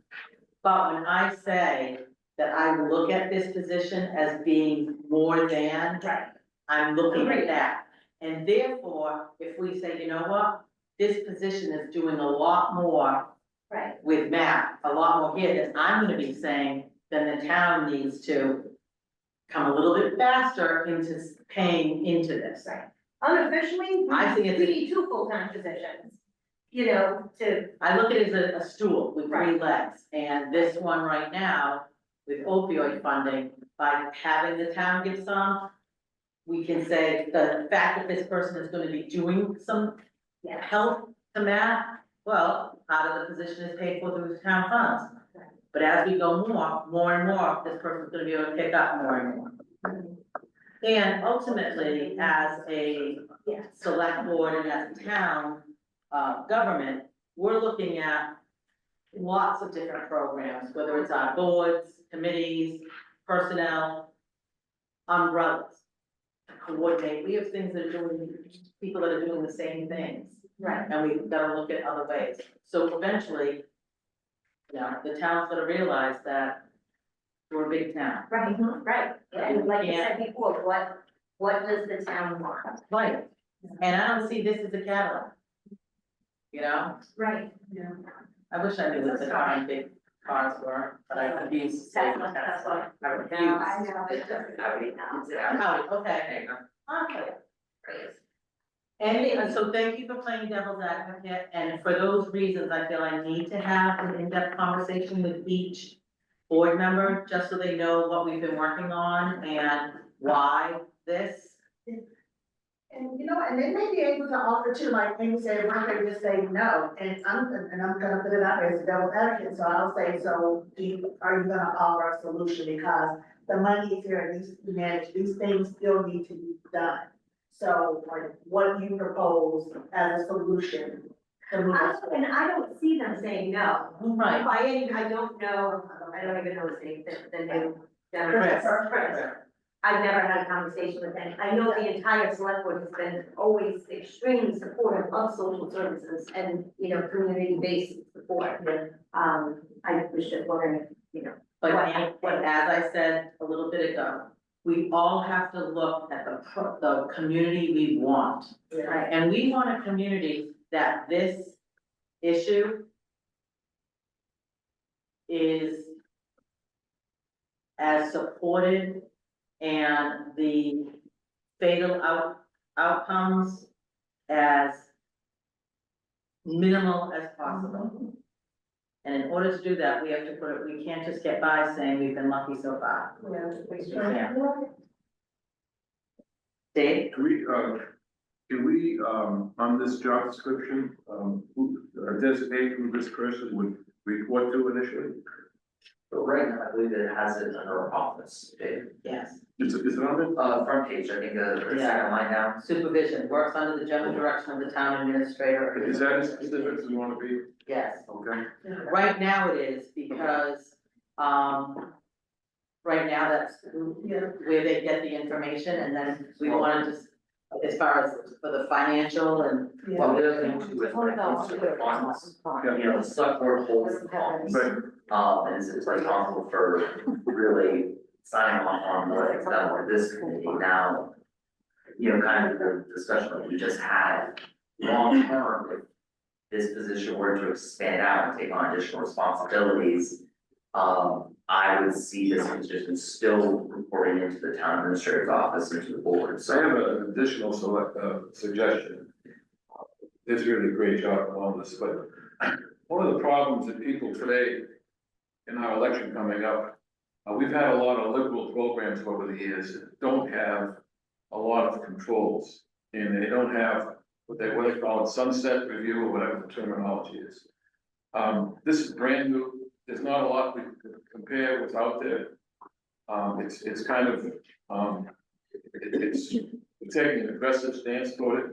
But when I say that I look at this position as being more than, right, I'm looking at Agreed. that. And therefore, if we say, you know what, this position is doing a lot more right. with Matt, a lot more here, then I'm gonna be saying, then the town needs to come a little bit faster into paying into this. Right. Unofficially, I think it's we a- need 2 full-time positions, to, I look at it as a stool with 3 Right. legs, and this one right now, with opioid funding, by having the town give some, we can say, the fact that this person is gonna be doing some yeah, help to Matt, well, part of the position is paid for through the town funds. But as we go more and more, this person's gonna be able to pick up more and more. And ultimately, as a yeah, select board and as a town, government, we're looking at lots of different programs, whether it's our boards, committees, personnel, umbrellas. Coordinate, we have things that are doing, people that are doing the same things. right, And we've gotta look at other ways. So eventually, the town's gonna realize that we're a big town. Right, right, and like I Yeah. said before, what does the town want? Right, and I don't see this as a catalyst. You know, Right. I wish I knew what the darn big cars were, but I refuse to say That's Tesla. what- I refuse. No, I know, it's just, I already know. Oh, okay. Okay. And so thank you for playing devil's advocate, and for those reasons, I feel I need to have an in-depth conversation with each board member, just so they know what we've been working on and why this. And you know, and they may be able to offer to, like, maybe say, why don't they just say no, and I'm gonna put it out there as a devil's advocate, so I'll say, so are you gonna offer a solution, because the money is here, it needs to be managed, these things still need to be done. So, like, what do you propose as a solution to move us forward? And I don't see them saying no. Right. By any, I don't know, I don't even know his name, the new Chris. Chris. I've never had a conversation with him. I know the entire select board has been always extremely supportive of social services and, you know, community-based support. I was just wondering, you know, But as I said a little bit ago, we all have to look at the community we want. right, And we want a community that this issue is as supported and the fatal outcomes as minimal as possible. And in order to do that, we have to we can't just get by saying we've been lucky so far. Yeah. Dave? Can we, on this job description, designate who this person would report to initially? But right now, I believe that it has it under our office, Dave. Yes. Is it on it? Front page, I think, the Yeah. second line down. Supervision, works under the general direction of the town administrator. Is that as specific as you want to be? Yes. Okay. Right now it is, because, right now that's where they get the information, and then we want to just, as far as for the financial and. Well, the other thing too is when it comes to the funds, you know, the select board holds the funds. But And it's responsible for really signing off on what is done with this committee now. You know, kind of the discussion that we just had, long term, if this position were to expand out and take on additional responsibilities. I would see this position still reporting into the town administrator's office and to the board, I so. have an additional suggestion. It's really a great job on this, but one of the problems that people today, in our election coming up, we've had a lot of liberal programs over the years that don't have a lot of controls. And they don't have what they call it sunset review, or whatever the terminology is. This is brand new, there's not a lot we can compare what's out there. It's kind of, it's taking an aggressive stance toward it.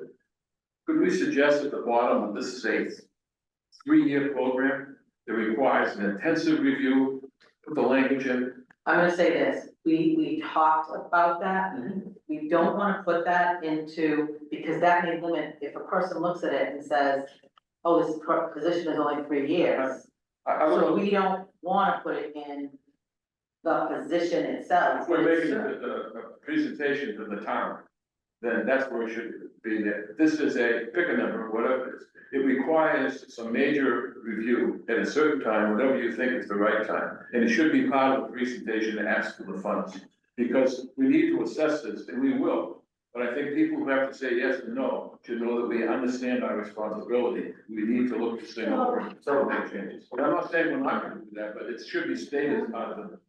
Could we suggest at the bottom that this is a 3-year program that requires an intensive review, put the language in? I'm gonna say this, we talked about that, we don't wanna put that into, because that may limit, if a person looks at it and says, oh, this position is only 3 years. I So would, we don't wanna put it in the position itself. we're making a presentation to the town, then that's where it should be there. This is pick a number, whatever it is. It requires some major review at a certain time, whatever you think is the right time. And it should be part of the presentation to ask for the funds. Because we need to assess this, and we will. But I think people who have to say yes and no should know that we understand our responsibility. We need to look this thing over and make changes. But I'm not saying we're not gonna do that, but it should be stated as part of the.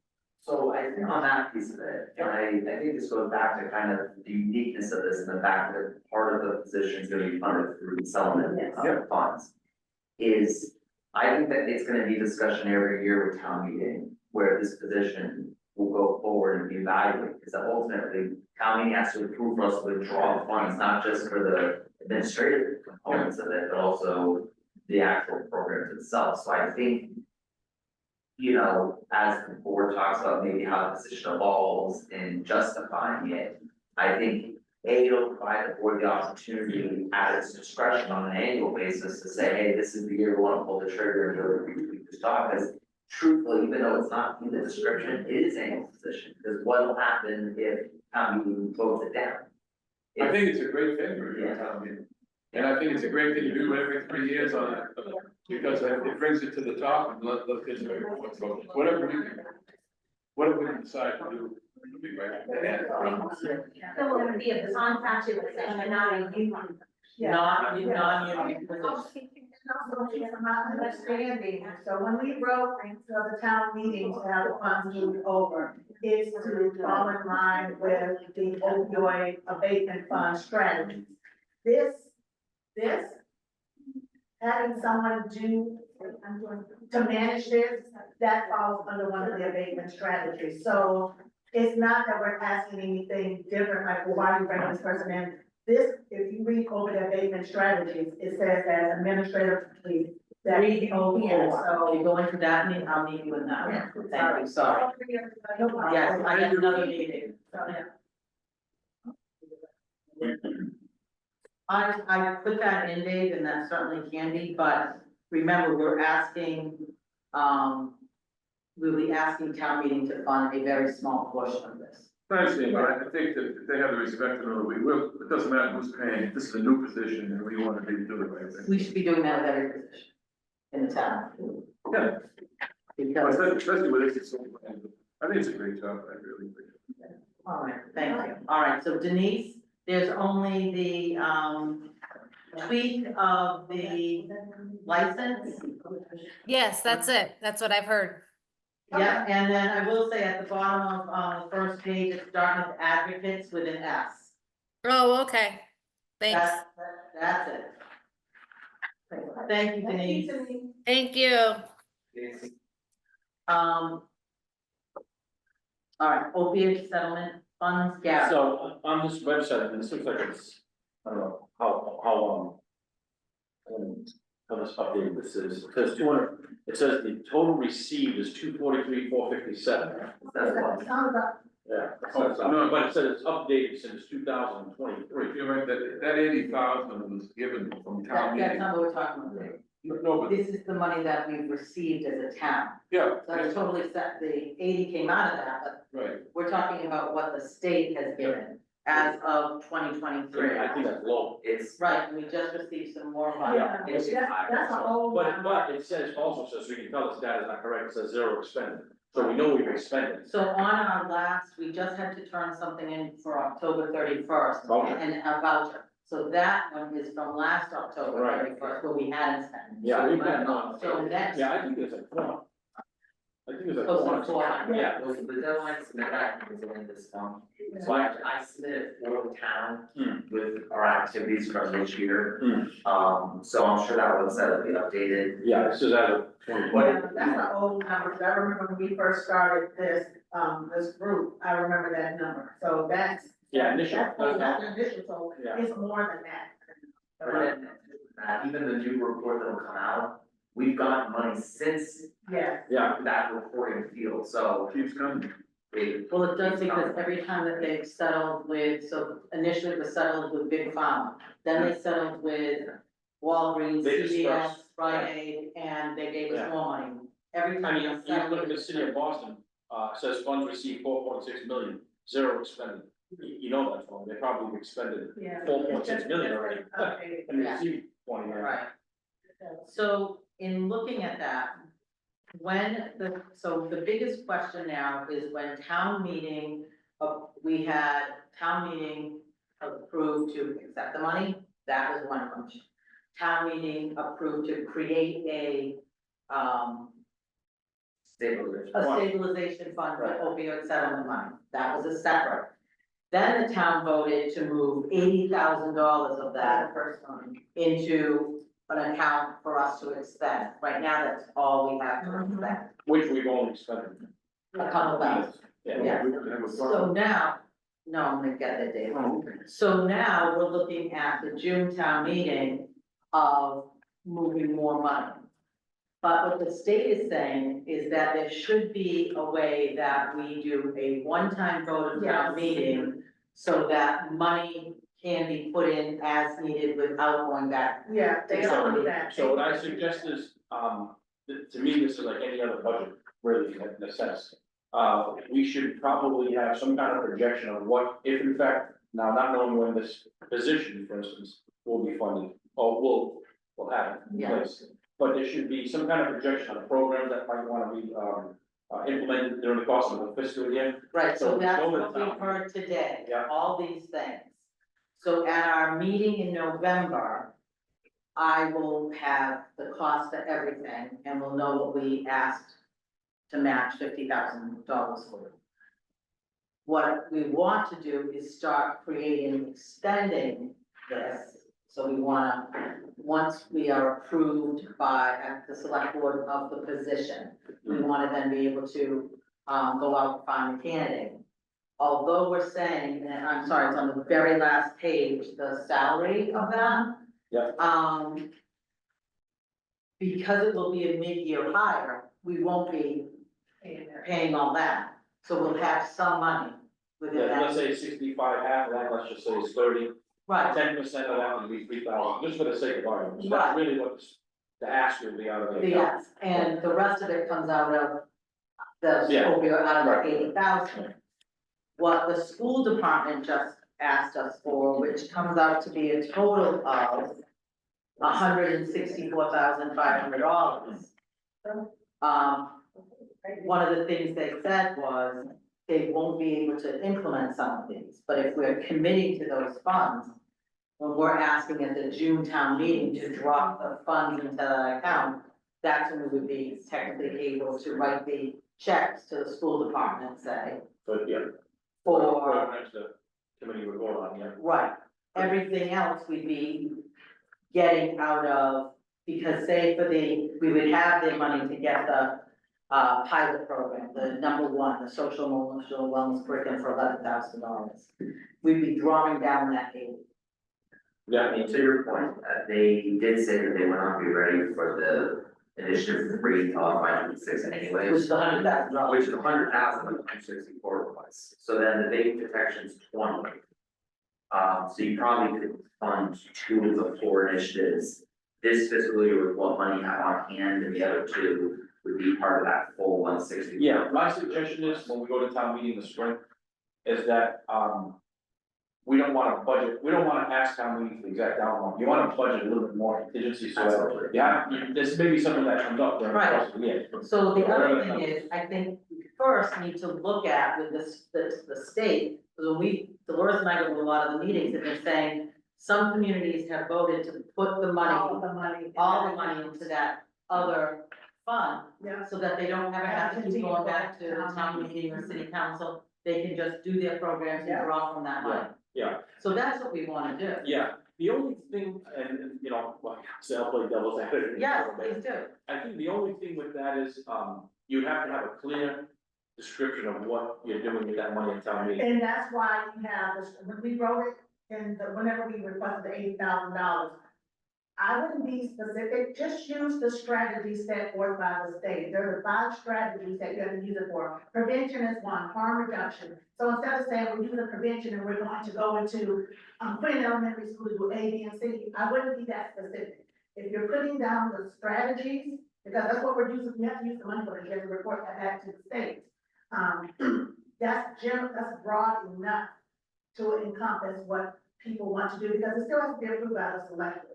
So I think on that piece of it, and I think this goes back to kind of the uniqueness of this and the fact that part of the position is gonna be funded through the settlement of funds. Is, I think that it's gonna be discussion every year with town meeting, where this position will go forward and be evaluated, because ultimately, town meeting has to approve for us to withdraw the funds, not just for the administrative components of it, but also the actual programs itself, so I think. You know, as the board talks about maybe how the position evolves in justifying it, I think it'll provide the board the opportunity at its discretion on an annual basis to say, hey, this is the year we wanna pull the trigger and really retweak this job, because truthfully, even though it's not in the description, it is annual position, because what will happen if town meeting votes it down? I think it's a great thing for your town meeting. And I think it's a great thing to do every 3 years on it, because it brings it to the top and let kids know what's going, whatever we can decide to do, it'll be great. So it would be a contracted position, not a union. Non-union position. Also, it's not understanding, so when we wrote the town meeting to have the funds moved over, it's to fall in line with the opioid abatement fund strategy. This, having someone to manage this, that falls under one of the abatement strategies. So it's not that we're asking anything different, like, well, why are you bringing this person in? This, if you read over the abatement strategies, it says that administratively, that Read over, yeah, so you so. go into that meeting, I'll meet you in that. Yeah. Thank you, sorry. No problem. Yes, I have another meeting. I put that in, Dave, and that certainly can be, but remember, we're asking, we'll be asking town meeting to fund a very small portion of this. I understand, but I think that if they have the respect to know that we will, it doesn't matter who's paying, this is a new position and we want to do the right thing. We should be doing that with every position in the town. Yeah, Because, especially with this, it's so, I think it's a great job, I really think. all right, thank you. All right, so Denise, there's only the, tweak of the license. Yes, that's it. That's what I've heard. Yeah, and then I will say at the bottom of, the first page, it's Dartmouth Advocates with an S. Oh, okay. Thanks. That's it. Thank you, Denise. Thank you. All right, opiate settlement funds, Gary. So on this website, it seems like it's, I don't know, how this updated this is, it says 200, it says the total received is 243,457. That's what. Yeah. Oh, no. But it says it's updated since 2023. You're right, that 80,000 was given from town That's meeting. not what we're talking about today. No, but, This is the money that we've received as a town. yeah, So I totally set, the 80 came out of that, but right. we're talking about what the state has given as of 2023. I think that's low. It's, Right, and we just received some more money. Yeah. That's an old one. But it says also, says we can tell this data is not correct, it says zero expended. So we know we've expended. So on our last, we just had to turn something in for October 31st. Okay. And a voucher. So that one is from last October Right. 31st, but we hadn't spent. Yeah, we've had none. So next. Yeah, I think it's like 400. I think it's like Close to 400. 400. Yeah. was the deadline to submit that was in this month. So I submitted for the town with our activities from this year. So I'm sure that website will be updated. Yeah, this is out of 2020. That's an old number, I remember when we first started this, this group, I remember that number, so that's. Yeah, initial. That's initial, so Yeah. it's more than that. But then, even the new report that will come out, we've gotten money since Yeah. Yeah. that reporting field, so. Keeps coming. Well, it does because every time that they've settled with, so initially it was settled with Big Pharma, then they settled with Walgreens, They CVS, dispersed. Rite Aid, and they gave us Yeah. more money. Every I time mean, they you settled look at the with. city of Boston, says funds received 4.6 million, zero expended. You know that's wrong, they probably expended Yeah. 4.6 million already. Okay. And Yeah. received 20 million. Right. So in looking at that, so the biggest question now is when town meeting, we had town meeting approved to accept the money, that was one function. Town meeting approved to create a stabilization fund for opioid settlement money, that was a separate. Then the town voted to move $80,000 of that into an account for us to expend. Right now, that's all we have to expend, Which we've only expended. a couple thousand. Yeah. Yeah. So now, no, I'm gonna get it, Dave. So now we're looking at the June town meeting of moving more money. But what the state is saying is that there should be a way that we do a one-time vote of town Yes. meeting so that money can be put in as needed without going back. Yeah, they don't do that. So what I suggest is, to me, this is like any other budget, really, in a sense. We should probably have some kind of projection of what, if in fact, now not knowing when this position, for instance, will be funded, or will have in Yeah. place. But there should be some kind of projection of programs that might wanna be, implemented during the course of the fiscal year. Right, so So that's go with what the we've town. heard today, Yeah. all these things. So at our meeting in November, I will have the cost of everything and we'll know what we asked to match $50,000 for. What we want to do is start creating, extending this. So we wanna, once we are approved by, at the select board of the position, we wanna then be able to, go out and find a candidate. Although we're saying, and I'm sorry, it's on the very last page, the salary of that. Yeah. Because it will be a mid-year hire, we won't be paying all that, so we'll have some money within Yeah, that. let's say 65, half of that, let's just say it's 30. Right, 10% of that would be 3,000, just for the sake of argument. So Right. that's really what the ask will be out of the account. yes, and the rest of it comes out of the Yeah, opioid, out of right. the 80,000. What the school department just asked us for, which comes out to be a total of $164,500. One of the things they said was, they won't be able to implement some of these, but if we're committing to those funds, when we're asking at the June town meeting to drop the funds into that account, that's when we would be technically able to write the checks to the school department, say, But yeah. for, Programs the committee would vote on, yeah. right, everything else we'd be getting out of, because say for the, we would have the money to get the pilot program, the number one, the social emotional wellness curriculum for $11,000. We'd be drawing down that aid. Yeah, I mean, to your point, they did say that they would not be ready for the initiative 3 till 506 anyways. Which is $100,000. Which is 100,000 of 264 was, so then the data protection's 20. So you probably could fund 2 of the 4 initiatives this fiscal year with what money you have on hand, and the other 2 would be part of that full 160. yeah, my suggestion is, when we go to town meeting in the spring, is that, we don't wanna budget, we don't wanna ask town meeting for the exact dollar amount, you wanna budget a little bit more contingency, so Absolutely. that, this may be something that comes up during the Right. course of the year. So the other Whatever thing that is, I think we first need to look at with this, the state, because when Dolores and I go to a lot of the meetings, and they're saying, some communities have voted to put the money, All the money. all the money into that other fund, Yeah. so that they don't ever have to keep going back to the town meeting or city council, they can just do their programs and draw from that money. Yeah. So that's what we wanna do. Yeah, the only thing, and you know, like, say I'll play devil's advocate. Yes, please do. I think the only thing with that is, you have to have a clear description of what you're doing with that money in town meeting. And that's why we have this, when we wrote it, and whenever we requested the $80,000, I wouldn't be specific, just use the strategies set forth by the state. There are 5 strategies that you have to use it for. Prevention is one, harm reduction. So instead of saying we're using prevention and we're going to go into, putting elementary school to do A, B, and C, I wouldn't be that specific. If you're putting down the strategies, because that's what we're using, we have to use the money for, you have to report that back to the state. That's broad enough to encompass what people want to do, because it still has to be approved by the select board.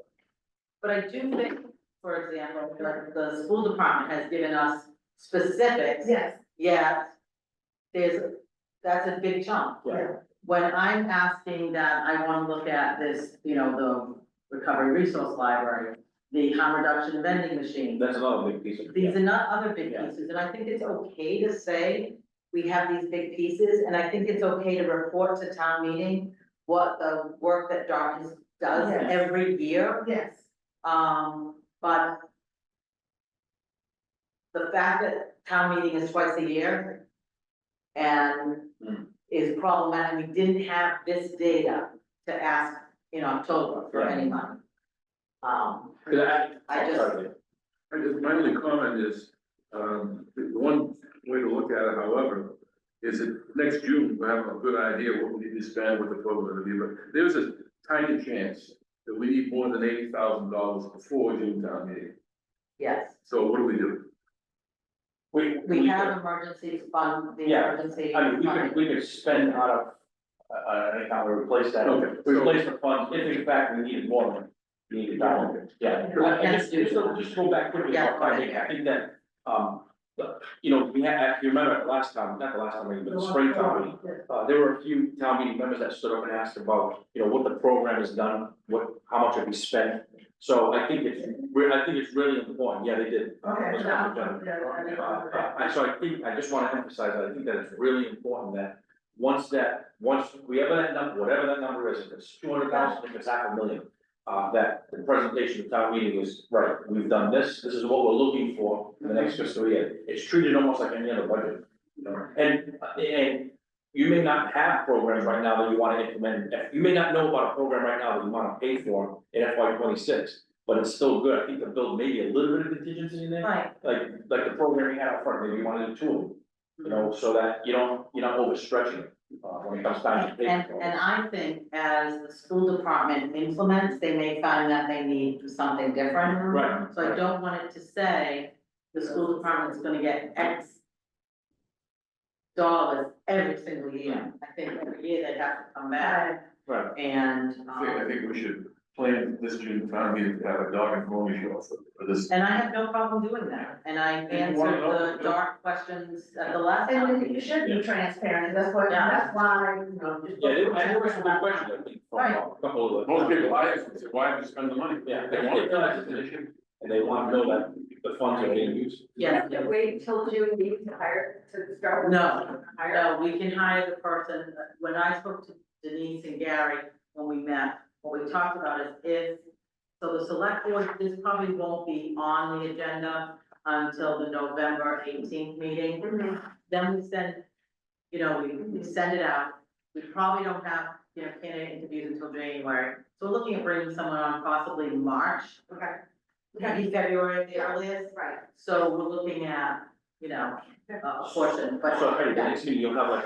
But I do think, for example, like the school department has given us specifics, Yes, yet that's a big chunk. Yeah. When I'm asking that, I wanna look at this, you know, the recovery resource library, the harm reduction vending machine. That's another big piece of. These are not other big Yeah. pieces, and I think it's okay to say we have these big pieces, and I think it's okay to report to town meeting what the work that Dartmouth does Yes. every year. yes. But the fact that town meeting is twice a year and is problematic, we didn't have this data to ask in October for any money. I just- My only comment is, the one way to look at it, however, is that next June, we'll have a good idea what we need to spend, what the program will be, but there's a tiny chance that we need more than $80,000 before June town meeting. Yes, So what do we do? we have emergency fund, the Yeah, emergency. I mean, fund. we could spend out of, an account to replace that, Okay, so- replace the funds, if in fact we needed more money. We needed that, yeah. Yes, Just go back quickly, Yeah, go ahead. I think that, we had, if you remember last time, not the last time, but the spring town meeting, there were a few town meeting members that stood up and asked about, what the program has done, how much have we spent? So I think it's really important, yeah, they did. Okay. Those couple of gentlemen. And so I just wanna emphasize, I think that it's really important that once we have that number, whatever that number is, if it's 200,000, if it's 500,000, that the presentation of town meeting is, right, we've done this is what we're looking for in the next fiscal year. It's treated almost like any other budget, and you may not have programs right now that you wanna implement, you may not know about a program right now that you wanna pay for in FY 26, but it's still good, I think to build maybe a little bit of contingency in there. Right, Like the program you had up front, maybe you wanna do 2 of them, so that you're not overstretching it, when it comes time to pay. and, for it. and I think as the school department implements, they may find that they need something different. Right. So I don't want it to say the school department's gonna get X dollars every single year. I think every year they have to come back Right. and, I think we should plan this June town meeting to have a dog and pony show for this. and I have no problem doing that. And I answered the dark questions at the last And time. then you should be transparent, that's why, just. Yeah, there were some good questions, I think, from a couple of the. Most people, I ask, them, why have you spend the money? Yeah, They want it. and they want to know that the funds are being used. Yes, You have to wait till June meeting to hire, to start. No, Hire. no, we can hire the person. When I spoke to Denise and Gary, when we met, what we talked about is so the select board, this probably won't be on the agenda until the November 18th meeting. Mhm. Then we send, we send it out. We probably don't have, candidate interviews until January. So we're looking at bringing someone on possibly March, Okay, maybe February at the earliest. right. So we're looking at, a portion, but. So, hey, the next meeting, you'll have like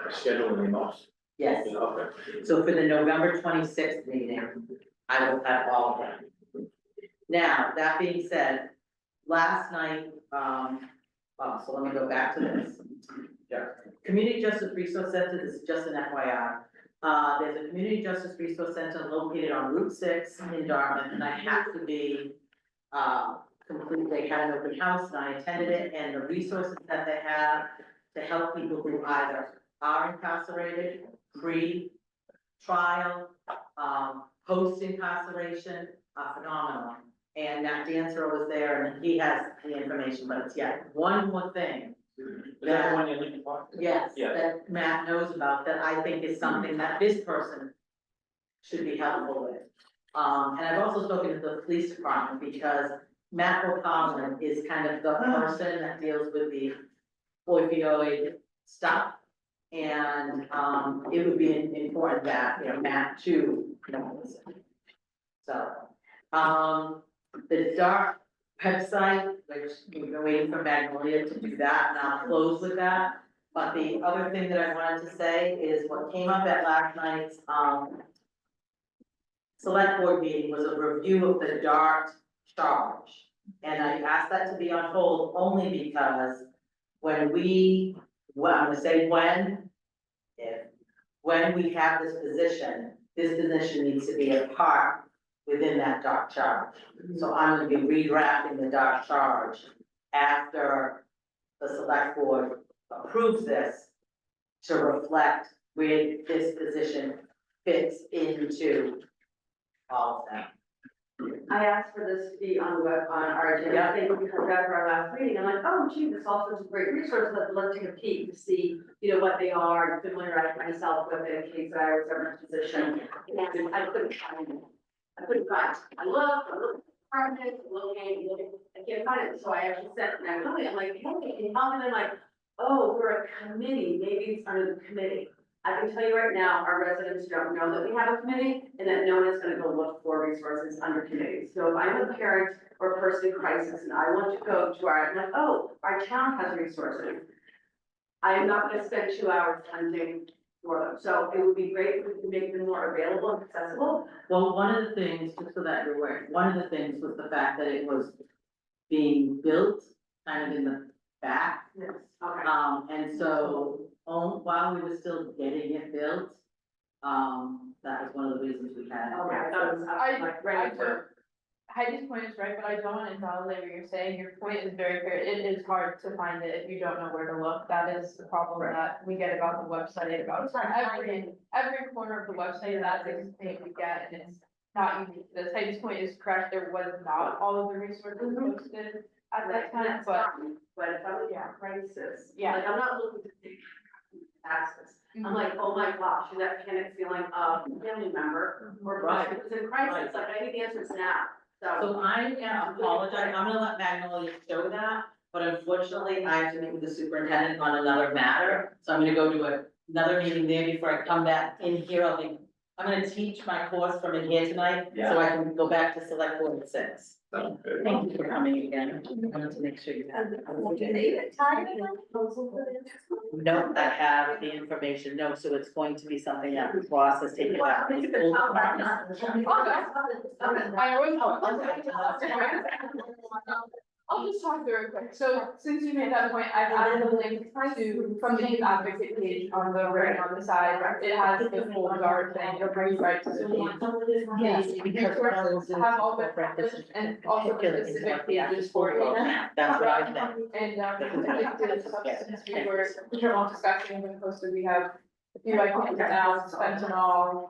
a schedule in your notes. Yes. Okay. So for the November 26th meeting, I will have all of them. Now, that being said, last night, so let me go back to this. Yeah. Community Justice Resource Center, this is just an FYI. There's a Community Justice Resource Center located on Route 6 in Dartmouth, and I have to be, complete, they had an open house and I attended it, and the resources that they have to help people who either are incarcerated, pre-trial, post-incarceration, are phenomenal. And Matt Dancer was there and he has the information, but it's one more thing. Is that the one you're looking for? Yes, Yeah. that Matt knows about, that I think is something that this person should be helpful with. And I've also spoken to the police department because Matt O'Connell is kind of the person that deals with the opioid stuff. And, it would be important that, Matt too knows. So, the DART website, which we've been waiting for Magnolia to do that, and I'll close with that. But the other thing that I wanted to say is what came up at last night's, select board meeting was a review of the DART charge. And I asked that to be on hold only because I'm gonna say when we have this position needs to be a part within that DART charge. So I'm gonna be redrafting the DART charge after the select board approves this to reflect where this position fits into all of that. I asked for this to be on the web, on our agenda, Yeah. thing because after our last meeting, I'm like, oh gee, this all sorts of great resources, let's take a peek to see, what they are, and familiarize myself with it in case I was ever in a position. And I couldn't find it. I looked at the department, looking, I can't find it, so I actually sent, and I'm like, hey, can you help me? And I'm like, oh, we're a committee, maybe it's under the committee. I can tell you right now, our residents don't know that we have a committee and that no one is gonna go look for resources under committees. So if I'm a parent or a person in crisis and I want to go to I'm like, oh, our town has resources. I am not gonna spend 2 hours hunting for them. So it would be great if we could make them more available and accessible. Well, one of the things, just so that you're aware, one of the things was the fact that it was being built kind of in the back. Yes. Okay. And so, while we were still getting it built, that was one of the reasons we had. Okay, that was, like, ready for. Heidi's point is right, but I don't want to invalidate what you're saying. Your point is very fair. It is hard to find it if you don't know where to look. That is the problem that we get about the website, about every corner of the website, that's the thing we get, and it's not unique. The Heidi's point is correct. There was not all of the resources posted at that time, but But if I'm in a crisis, Yeah. like, I'm not looking to take access. I'm like, oh my gosh, and that panic feeling of family member or Right. person who's in crisis, like, I need answers now. So I apologize, I'm gonna let Magnolia show that, but unfortunately, I have to meet with the superintendent on another matter. So I'm gonna go to another meeting there before I come back in here. I'm gonna teach my course from in here tonight, so I can go back to select board at 6. Thank you for coming again. I wanted to make sure you had. No, I have the information, no, so it's going to be something that Ross has taken out. I always. I'll just talk through it quick. So since you made that point, I've added a link to, from the youth advocate page on the right on the side. It has the full Dart thing, it'll bring you right to the page. Yes, Of course, have all the practice and also the specific pages for you. That's what I meant. And, since we were discussing and posted, we have a few items now, fentanyl,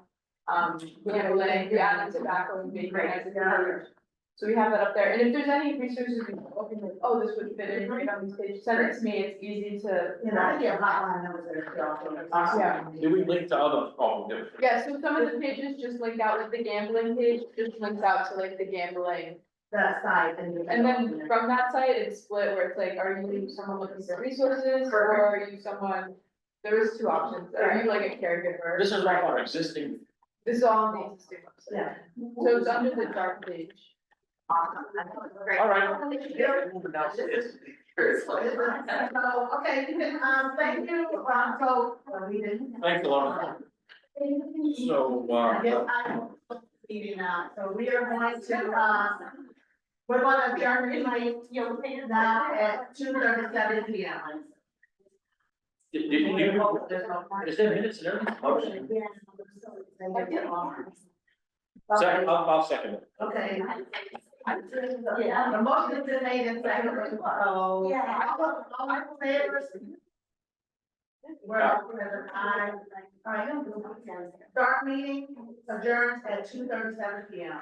gambling, we added tobacco and vaping as a coverage. So we have that up there, and if there's any resources, you can look and like, oh, this would fit in right on this page, send it to me, it's easy to. I think a hotline number there. Yeah. Do we link to other, oh, no. Yeah, so some of the pages just link out, like the gambling page, just links out to like the gambling. That side and. And then from that site, it's split where it's like, are you someone looking for resources, or are you someone, there is 2 options, are you like a caregiver? This is like our existing, This is all on the existing website. Yeah. So it's under the dark page. all right. So, okay, you can, thank you, so, we didn't. Thanks a lot. So, Yes, I'm meeting now, so we are going to, we're going to adjourn the meeting now at 2:37 P.M. is there minutes and everything? Motion. Second, I'll second it. Okay. The motion has been made and seconded, so. All in favor? We're all present, aye. All right, start meeting adjourned at 2:37 P.M.